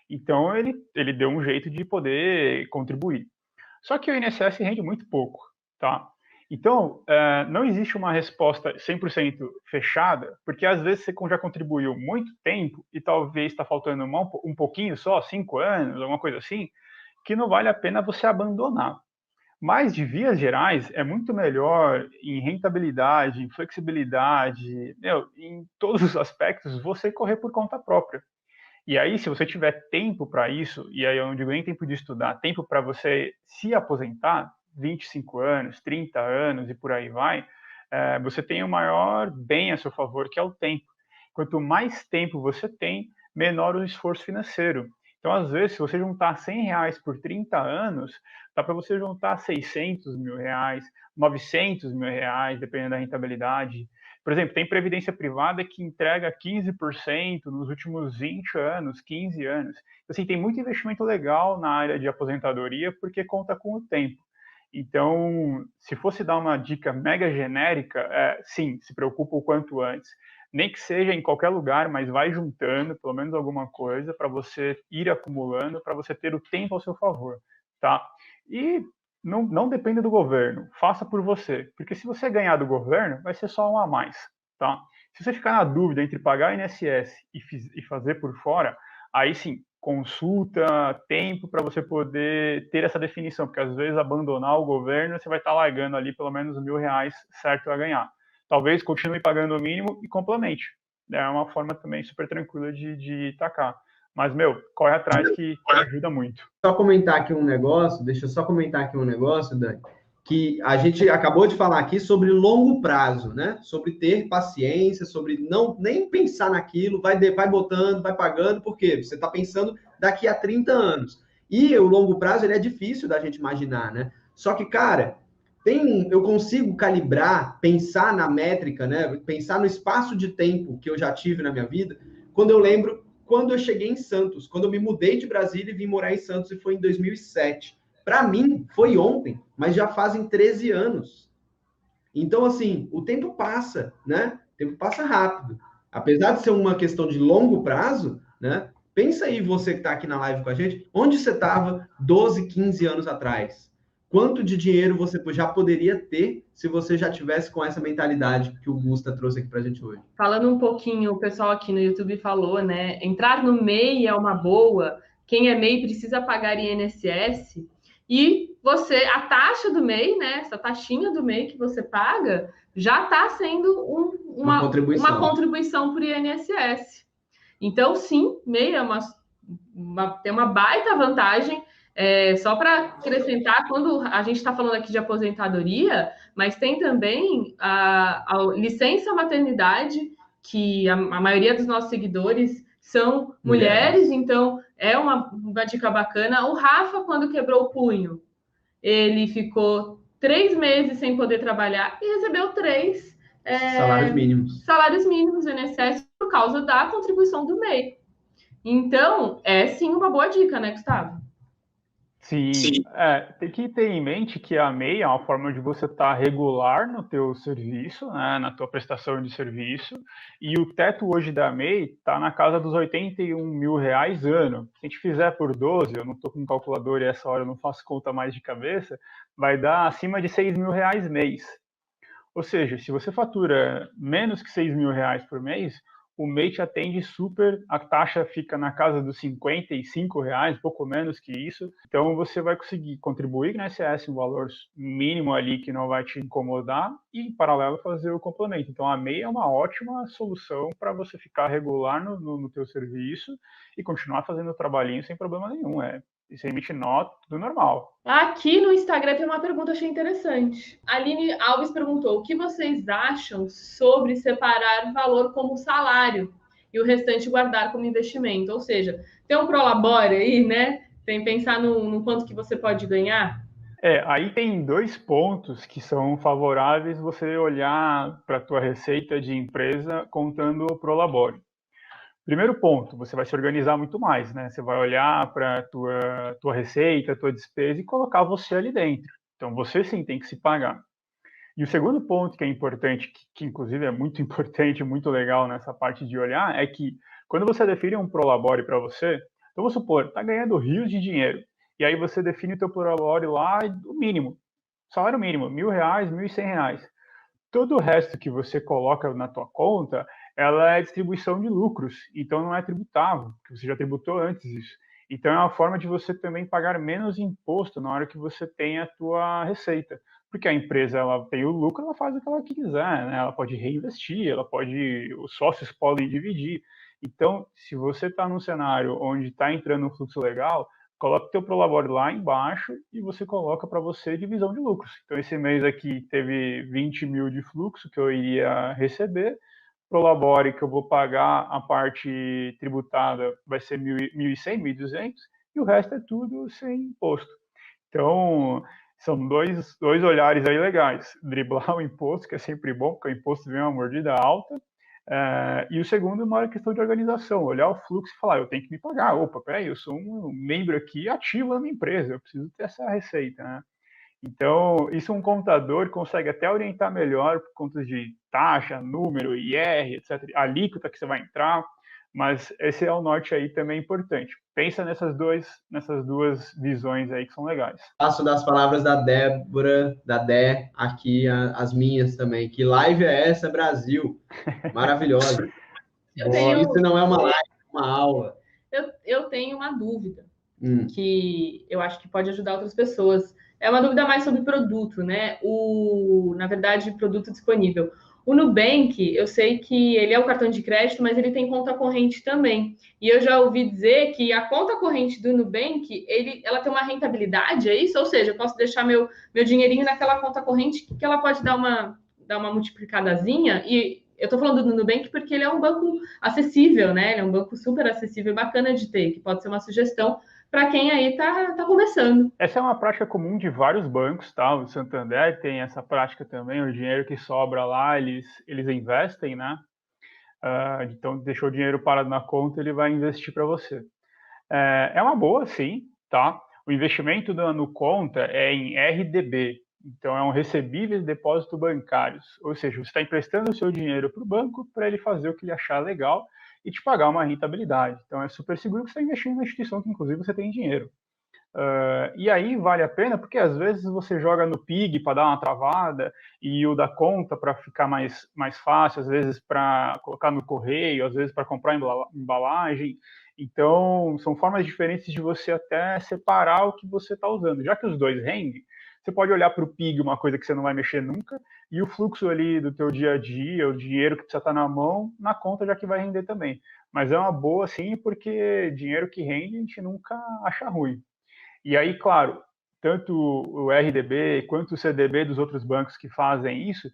Então ele deu um jeito de poder contribuir. Só que o INSS rende muito pouco, tá? Então, não existe uma resposta 100% fechada, porque às vezes você já contribuiu muito tempo e talvez está faltando um pouquinho só, 5 anos, alguma coisa assim, que não vale a pena você abandonar. Mas, de vias gerais, é muito melhor em rentabilidade, em flexibilidade, em todos os aspectos, você correr por conta própria. E aí, se você tiver tempo para isso, e aí eu não digo nem tempo de estudar, tempo para você se aposentar, 25 anos, 30 anos e por aí vai, você tem o maior bem a seu favor, que é o tempo. Quanto mais tempo você tem, menor o esforço financeiro. Então, às vezes, se você juntar R$ 100 por 30 anos, dá para você juntar R$ 600 mil, R$ 900 mil, dependendo da rentabilidade. Por exemplo, tem previdência privada que entrega 15% nos últimos 20 anos, 15 anos. Assim, tem muito investimento legal na área de aposentadoria porque conta com o tempo. Então, se fosse dar uma dica mega genérica, sim, se preocupa o quanto antes. Nem que seja em qualquer lugar, mas vai juntando pelo menos alguma coisa para você ir acumulando, para você ter o tempo ao seu favor, tá? E não depende do governo, faça por você, porque se você ganhar do governo, vai ser só um a mais, tá? Se você ficar na dúvida entre pagar INSS e fazer por fora, aí sim, consulta, tempo para você poder ter essa definição, porque às vezes abandonar o governo, você vai estar largando ali pelo menos R$ 1.000 certo a ganhar. Talvez continue pagando o mínimo e complemente. É uma forma também super tranquila de tacar. Mas, corre atrás que ajuda muito. Só comentar aqui um negócio, deixa eu só comentar aqui um negócio, Dani, que a gente acabou de falar aqui sobre longo prazo, né? Sobre ter paciência, sobre não nem pensar naquilo, vai botando, vai pagando, porque você está pensando daqui a 30 anos. E o longo prazo, ele é difícil da gente imaginar, né? Só que, cara, eu consigo calibrar, pensar na métrica, né? Pensar no espaço de tempo que eu já tive na minha vida, quando eu lembro quando eu cheguei em Santos, quando eu me mudei de Brasília e vim morar em Santos, e foi em 2007. Para mim, foi ontem, mas já fazem 13 anos. Então, assim, o tempo passa, né? O tempo passa rápido. Apesar de ser uma questão de longo prazo, né? Pensa aí, você que está aqui na live com a gente, onde você estava 12, 15 anos atrás? Quanto de dinheiro você já poderia ter se você já tivesse com essa mentalidade que o Gusta trouxe aqui para a gente hoje? Falando um pouquinho, o pessoal aqui no YouTube falou, né? Entrar no MEI é uma boa. Quem é MEI precisa pagar INSS. E a taxa do MEI, né? Essa taxinha do MEI que você paga, já está sendo uma contribuição para o INSS. Então, sim, MEI tem uma baita vantagem. Só para acrescentar, quando a gente está falando aqui de aposentadoria, mas tem também a licença maternidade, que a maioria dos nossos seguidores são mulheres, então é uma dica bacana. O Rafa, quando quebrou o punho, ele ficou 3 meses sem poder trabalhar e recebeu 3 salários mínimos do INSS por causa da contribuição do MEI. Então, é sim uma boa dica, né, Gustavo? Sim, tem que ter em mente que a MEI é uma forma de você estar regular no teu serviço, né, na tua prestação de serviço, e o teto hoje da MEI está na casa dos R$ 81 mil ano. Se a gente fizer por 12, eu não estou com calculador e essa hora eu não faço conta mais de cabeça, vai dar acima de R$ 6 mil mês. Ou seja, se você fatura menos que R$ 6 mil por mês, o MEI te atende super, a taxa fica na casa dos R$ 55, pouco menos que isso. Então você vai conseguir contribuir na INSS um valor mínimo ali que não vai te incomodar e, em paralelo, fazer o complemento. Então a MEI é uma ótima solução para você ficar regular no teu serviço e continuar fazendo o trabalhinho sem problema nenhum. Você emite nota, tudo normal. Aqui no Instagram tem uma pergunta que eu achei interessante. A Aline Alves perguntou: o que vocês acham sobre separar valor como salário e o restante guardar como investimento? Ou seja, tem um prolabore aí, né? Tem pensar no quanto que você pode ganhar? Aí tem dois pontos que são favoráveis você olhar para a tua receita de empresa contando o Prolabore. Primeiro ponto, você vai se organizar muito mais, né? Você vai olhar para a tua receita, a tua despesa e colocar você ali dentro. Então, você sim tem que se pagar. E o segundo ponto que é importante, que inclusive é muito importante, muito legal nessa parte de olhar, é que quando você define um Prolabore para você, então vamos supor, está ganhando rios de dinheiro, e aí você define o teu Prolabore lá, o mínimo, salário mínimo, R$ 1.000, R$ 1.100. Todo o resto que você coloca na tua conta, ela é distribuição de lucros, então não é tributável, porque você já tributou antes isso. Então é uma forma de você também pagar menos imposto na hora que você tem a tua receita, porque a empresa ela tem o lucro, ela faz o que ela quiser, né? Ela pode reinvestir, os sócios podem dividir. Então, se você está num cenário onde está entrando um fluxo legal, coloca o teu Prolabore lá embaixo e você coloca para você divisão de lucros. Então, esse mês aqui teve 20 mil de fluxo que eu iria receber, Prolabore que eu vou pagar a parte tributada vai ser 1.100, 1.200 e o resto é tudo sem imposto. Então, são dois olhares aí legais. Driblar o imposto, que é sempre bom, porque o imposto vem uma mordida alta, e o segundo, uma questão de organização, olhar o fluxo e falar, eu tenho que me pagar. Opa, peraí, eu sou um membro aqui ativo na minha empresa, eu preciso ter essa receita, né? Então, isso um contador consegue até orientar melhor por conta de taxa, número, IR, etc., a alíquota que você vai entrar, mas esse é o norte aí também importante. Pensa nessas duas visões aí que são legais. Passo das palavras da Débora, da Dé, aqui as minhas também. Que live é essa, Brasil? Maravilhosa. Isso não é uma live, é uma aula. Eu tenho uma dúvida que eu acho que pode ajudar outras pessoas. É uma dúvida mais sobre produto, né? Na verdade, produto disponível. O Nubank, eu sei que ele é um cartão de crédito, mas ele tem conta corrente também. E eu já ouvi dizer que a conta corrente do Nubank, ela tem uma rentabilidade, é isso? Ou seja, eu posso deixar meu dinheirinho naquela conta corrente que ela pode dar uma multiplicadazinha. E eu estou falando do Nubank porque ele é um banco acessível, né? Ele é um banco super acessível e bacana de ter, que pode ser uma sugestão para quem aí tá começando. Essa é uma prática comum de vários bancos, tá? O Santander tem essa prática também, o dinheiro que sobra lá, eles investem, né? Então, deixou o dinheiro parado na conta, ele vai investir para você. É uma boa, sim, tá? O investimento no conta é em RDB, então é um recebível de depósito bancários, ou seja, você está emprestando o seu dinheiro para o banco para ele fazer o que ele achar legal e te pagar uma rentabilidade. Então é super seguro que você está investindo na instituição que inclusive você tem dinheiro. E aí vale a pena porque às vezes você joga no PIG para dar uma travada e o da conta para ficar mais fácil, às vezes para colocar no correio, às vezes para comprar embalagem. Então são formas diferentes de você até separar o que você está usando. Já que os dois rendem, você pode olhar para o PIG, uma coisa que você não vai mexer nunca, e o fluxo ali do teu dia a dia, o dinheiro que precisa estar na mão, na conta já que vai render também. Mas é uma boa sim, porque dinheiro que rende a gente nunca acha ruim. E aí, claro, tanto o RDB quanto o CDB dos outros bancos que fazem isso,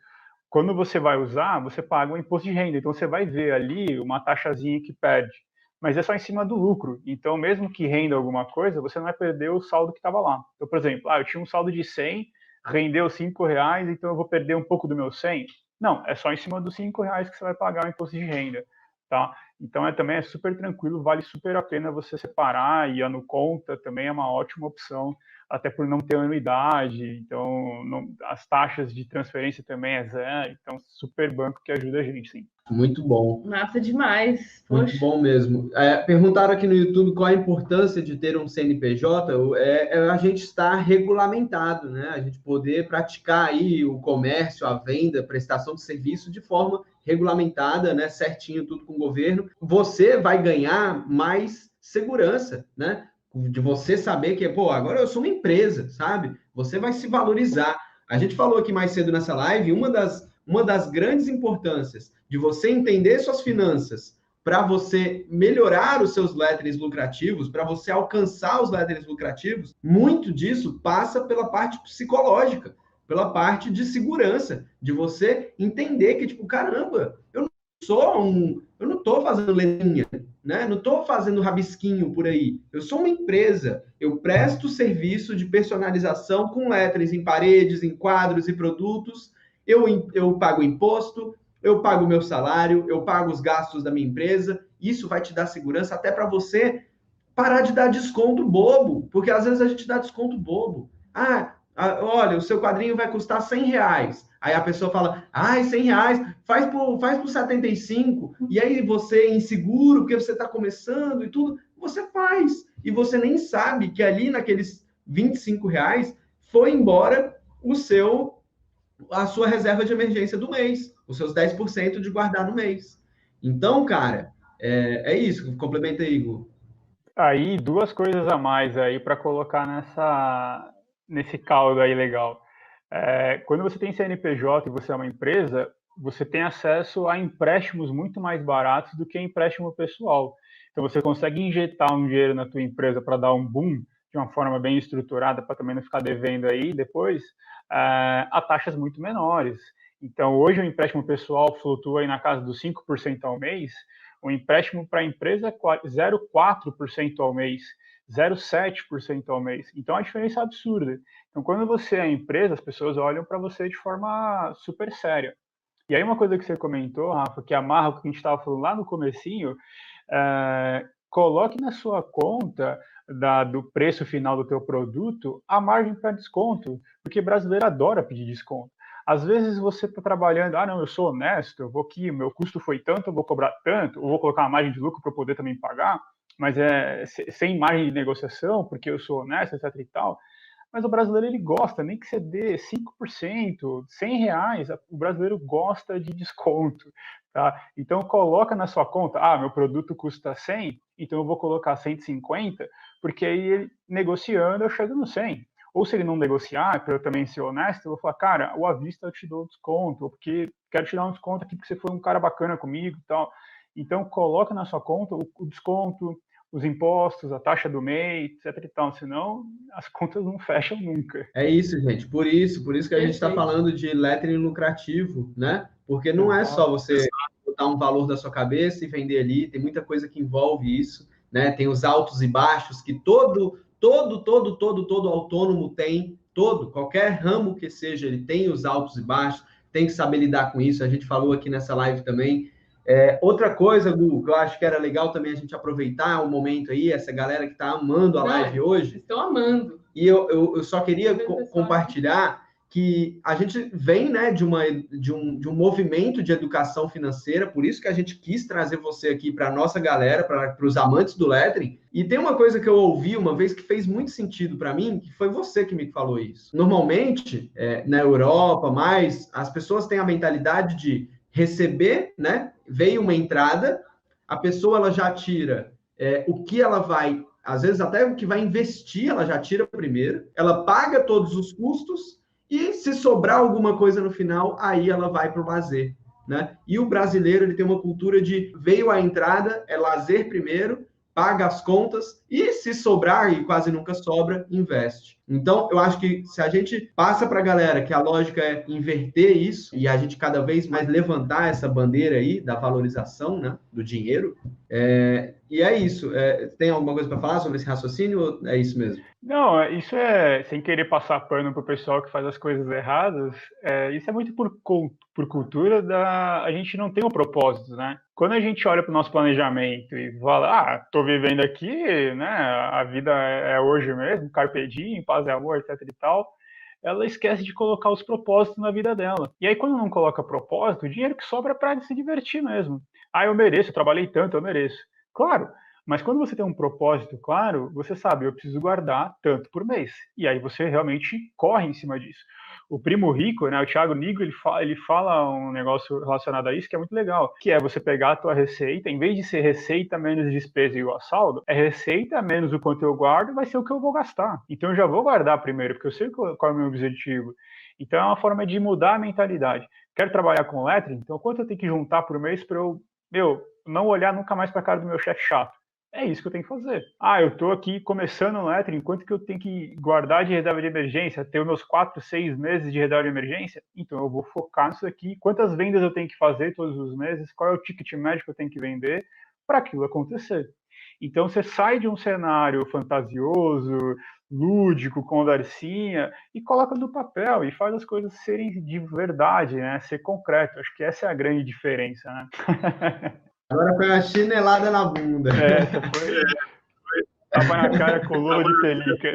quando você vai usar, você paga um imposto de renda. Então, você vai ver ali uma taxazinha que perde. Mas é só em cima do lucro. Então, mesmo que renda alguma coisa, você não vai perder o saldo que estava lá. Então, por exemplo, eu tinha um saldo de 100, rendeu R$5, então eu vou perder um pouco do meu 100? Não, é só em cima dos R$5 que você vai pagar o imposto de renda. Tá? Então também é super tranquilo, vale super a pena você separar, e a no conta também é uma ótima opção, até por não ter anuidade, então as taxas de transferência também é zero, então super banco que ajuda a gente, sim. Muito bom. Massa demais. Muito Poxa. bom mesmo. Perguntaram aqui no YouTube qual a importância de ter um CNPJ. A gente estar regulamentado, né? A gente poder praticar aí o comércio, a venda, prestação de serviço de forma regulamentada, né? Certinho, tudo com o governo. Você vai ganhar mais segurança, né? De você saber que, agora eu sou uma empresa, sabe? Você vai se valorizar. A gente falou aqui mais cedo nessa live, uma das grandes importâncias de você entender suas finanças para você melhorar os seus lettings lucrativos, para você alcançar os lettings lucrativos, muito disso passa pela parte psicológica, pela parte de segurança, de você entender que, caramba, eu não estou fazendo letrinha, né? Não estou fazendo rabisquinho por aí. Eu sou uma empresa. Eu presto serviço de personalização com letras em paredes, em quadros e produtos. Eu pago imposto, eu pago o meu salário, eu pago os gastos da minha empresa. Isso vai te dar segurança até para você parar de dar desconto bobo, porque às vezes a gente dá desconto bobo. Olha, o seu quadrinho vai custar R$ 100. Aí a pessoa fala, R$ 100, faz por 75. E aí você, inseguro, porque você está começando e tudo, você faz. E você nem sabe que ali naqueles R$ 25 foi embora a sua reserva de emergência do mês, os seus 10% de guardar no mês. Então, cara, é isso. Complementa aí, Igor. Aí, duas coisas a mais aí para colocar nesse caldo aí legal. Quando você tem CNPJ e você é uma empresa, você tem acesso a empréstimos muito mais baratos do que empréstimo pessoal. Então, você consegue injetar um dinheiro na tua empresa para dar um boom de uma forma bem estruturada, para também não ficar devendo aí depois, a taxas muito menores. Então, hoje o empréstimo pessoal flutua aí na casa dos 5% ao mês, o empréstimo para a empresa é 0,4% ao mês, 0,7% ao mês. Então, a diferença é absurda. Então, quando você é empresa, as pessoas olham para você de forma super séria. E aí, uma coisa que você comentou, Rafa, que amarra o que a gente estava falando lá no comecinho, coloque na sua conta do preço final do teu produto a margem para desconto, porque brasileiro adora pedir desconto. Às vezes você está trabalhando, não, eu sou honesto, eu vou aqui, meu custo foi tanto, eu vou cobrar tanto, eu vou colocar uma margem de lucro para poder também pagar, mas sem margem de negociação, porque eu sou honesto, etc e tal. Mas o brasileiro, ele gosta, nem que você dê 5%, R$ 100, o brasileiro gosta de desconto, tá? Então, coloca na sua conta, meu produto custa 100, então eu vou colocar 150, porque aí, negociando, eu chego no 100. Ou se ele não negociar, para eu também ser honesto, eu vou falar, cara, o à vista eu te dou desconto, porque quero te dar um desconto aqui porque você foi um cara bacana comigo e tal. Então, coloca na sua conta o desconto, os impostos, a taxa do mês, etc e tal, senão as contas não fecham nunca. É isso, gente. Por isso que a gente está falando de lettering lucrativo, né? Porque não é só você botar um valor da sua cabeça e vender ali, tem muita coisa que envolve isso, né? Tem os altos e baixos que todo autônomo tem, qualquer ramo que seja, ele tem os altos e baixos, tem que saber lidar com isso. A gente falou aqui nessa live também. Outra coisa, Gu, que eu acho que era legal também a gente aproveitar o momento aí, essa galera que está amando a live hoje. Estão amando. E eu só queria compartilhar que a gente vem, né, de um movimento de educação financeira, por isso que a gente quis trazer você aqui para a nossa galera, para os amantes do lettering. E tem uma coisa que eu ouvi uma vez que fez muito sentido para mim, que foi você que me falou isso. Normalmente, na Europa, as pessoas têm a mentalidade de receber, né? Veio uma entrada, a pessoa ela já tira o que ela vai, às vezes até o que vai investir, ela já tira primeiro, ela paga todos os custos e se sobrar alguma coisa no final, aí ela vai para o lazer, né? E o brasileiro, ele tem uma cultura de veio a entrada, é lazer primeiro, paga as contas e se sobrar, e quase nunca sobra, investe. Então, eu acho que se a gente passa para a galera que a lógica é inverter isso e a gente cada vez mais levantar essa bandeira aí da valorização, né, do dinheiro, e é isso. Tem alguma coisa para falar sobre esse raciocínio ou é isso mesmo? Não, isso sem querer passar pano pro pessoal que faz as coisas erradas, isso é muito por cultura a gente não tem um propósito, né? Quando a gente olha para o nosso planejamento e fala, tô vivendo aqui, né, a vida é hoje mesmo, carpe diem, paz e amor, etc e tal, ela esquece de colocar os propósitos na vida dela. E aí, quando não coloca propósito, o dinheiro que sobra é para se divertir mesmo. Eu mereço, eu trabalhei tanto, eu mereço. Claro, mas quando você tem um propósito claro, você sabe, eu preciso guardar tanto por mês. E aí você realmente corre em cima disso. O Primo Rico, né, o Thiago Nigro, ele fala um negócio relacionado a isso que é muito legal, que é você pegar a tua receita, em vez de ser receita menos despesa igual a saldo, é receita menos o quanto eu guardo, vai ser o que eu vou gastar. Então eu já vou guardar primeiro, porque eu sei qual é o meu objetivo. Então é uma forma de mudar a mentalidade. Quero trabalhar com lettering, então quanto eu tenho que juntar por mês para eu, não olhar nunca mais para a cara do meu chefe chato? É isso que eu tenho que fazer. Eu estou aqui começando no lettering, quanto que eu tenho que guardar de reserva de emergência? Ter os meus 4, 6 meses de reserva de emergência? Então eu vou focar nisso aqui. Quantas vendas eu tenho que fazer todos os meses? Qual é o ticket médio que eu tenho que vender? para aquilo acontecer. Então, você sai de um cenário fantasioso, lúdico, conversinha, e coloca no papel e faz as coisas serem de verdade, né? Ser concreto. Acho que essa é a grande diferença, né? Agora foi uma chinelada na bunda. Essa foi tapa na cara com luva de pelica.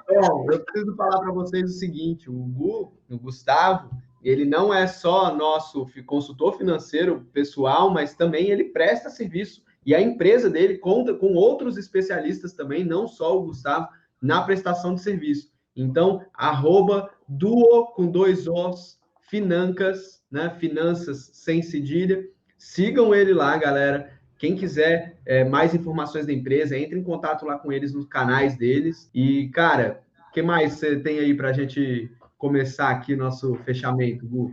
Bom, eu preciso falar para vocês o seguinte, o Gustavo, ele não é só nosso consultor financeiro pessoal, mas também ele presta serviço e a empresa dele conta com outros especialistas também, não só o Gustavo, na prestação de serviço. Então, @duo com 2 Os, Financas, né? Finanças sem cedilha. Sigam ele lá, galera. Quem quiser mais informações da empresa, entre em contato lá com eles nos canais deles. E, cara, o que mais você tem aí para a gente começar aqui nosso fechamento, Gu?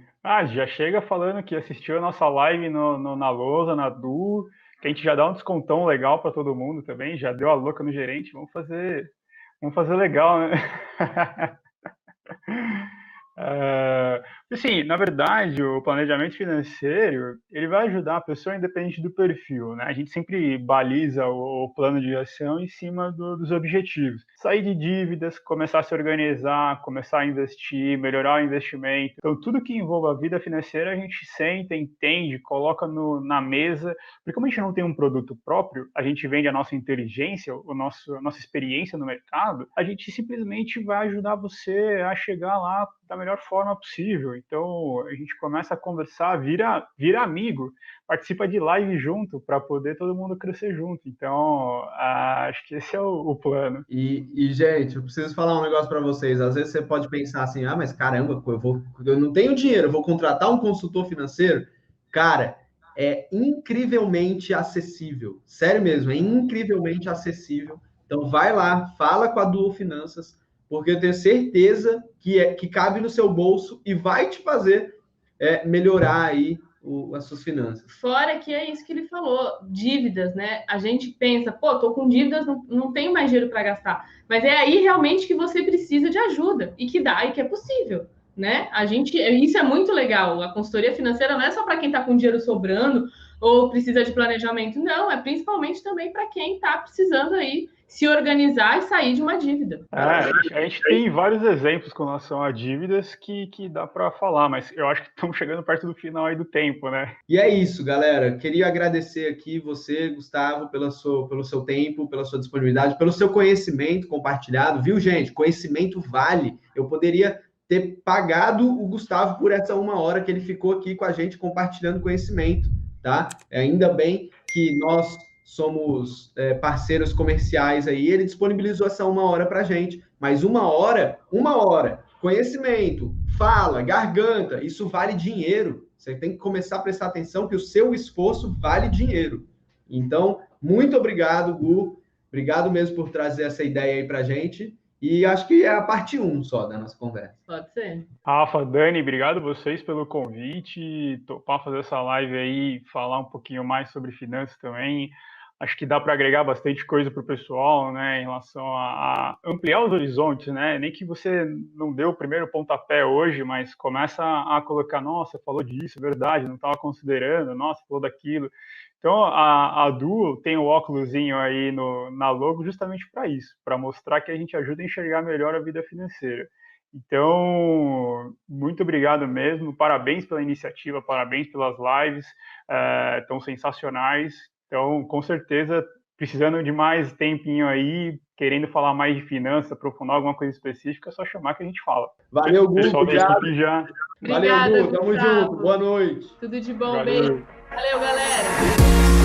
Já chega falando que assistiu a nossa live na Lousa, na Du, que a gente já dá um descontão legal para todo mundo também, já deu a louca no gerente, vamos fazer legal, né? Assim, na verdade, o planejamento financeiro, ele vai ajudar a pessoa independente do perfil, né? A gente sempre baliza o plano de ação em cima dos objetivos. Sair de dívidas, começar a se organizar, começar a investir, melhorar o investimento. Então, tudo que envolva a vida financeira, a gente senta, entende, coloca na mesa, porque como a gente não tem um produto próprio, a gente vende a nossa inteligência, a nossa experiência no mercado, a gente simplesmente vai ajudar você a chegar lá da melhor forma possível. Então, a gente começa a conversar, vira amigo, participa de live junto, para poder todo mundo crescer junto. Então, acho que esse é o plano. E, gente, eu preciso falar um negócio para vocês. Às vezes você pode pensar assim, mas caramba, eu não tenho dinheiro, eu vou contratar um consultor financeiro. Cara, é incrivelmente acessível. Sério mesmo, é incrivelmente acessível. Então, vai lá, fala com a Duo Finanças, porque eu tenho certeza que cabe no seu bolso e vai te fazer melhorar aí as suas finanças. Fora que é isso que ele falou, dívidas, né? A gente pensa, tô com dívidas, não tenho mais dinheiro para gastar. Mas é aí realmente que você precisa de ajuda e que dá e que é possível, né? Isso é muito legal. A consultoria financeira não é só para quem está com dinheiro sobrando ou precisa de planejamento, não, é principalmente também para quem está precisando aí se organizar e sair de uma dívida. A gente tem vários exemplos com relação a dívidas que dá para falar, mas eu acho que estamos chegando perto do final aí do tempo, né? E é isso, galera. Queria agradecer aqui você, Gustavo, pelo seu tempo, pela sua disponibilidade, pelo seu conhecimento compartilhado, viu, gente? Conhecimento vale. Eu poderia ter pagado o Gustavo por essa 1 hora que ele ficou aqui com a gente compartilhando conhecimento, tá? Ainda bem que nós somos parceiros comerciais aí, ele disponibilizou essa 1 hora para a gente, mas 1 hora, conhecimento, fala, garganta, isso vale dinheiro, você tem que começar a prestar atenção que o seu esforço vale dinheiro. Então, muito obrigado, Gu, obrigado mesmo por trazer essa ideia aí para a gente, e acho que é a parte 1 só da nossa conversa. Pode ser. Rafa, Dani, obrigado vocês pelo convite, topar fazer essa live aí, falar um pouquinho mais sobre finanças também. Acho que dá para agregar bastante coisa para o pessoal, né, em relação a ampliar os horizontes, né, nem que você não deu o primeiro pontapé hoje, mas começa a colocar, nossa, falou disso, verdade, não estava considerando, nossa, falou daquilo. Então, a Duo tem o óculosinho aí na logo justamente para isso, para mostrar que a gente ajuda a enxergar melhor a vida financeira. Então, muito obrigado mesmo, parabéns pela iniciativa, parabéns pelas lives, tão sensacionais. Então, com certeza, precisando de mais tempinho aí, querendo falar mais de finanças, aprofundar alguma coisa específica, é só chamar que a gente fala. Valeu, Gu, pessoal obrigado. Da equipe já. Valeu, Gu, tamo junto, boa noite. Tudo de bom, Valeu. beijo. Valeu, galera.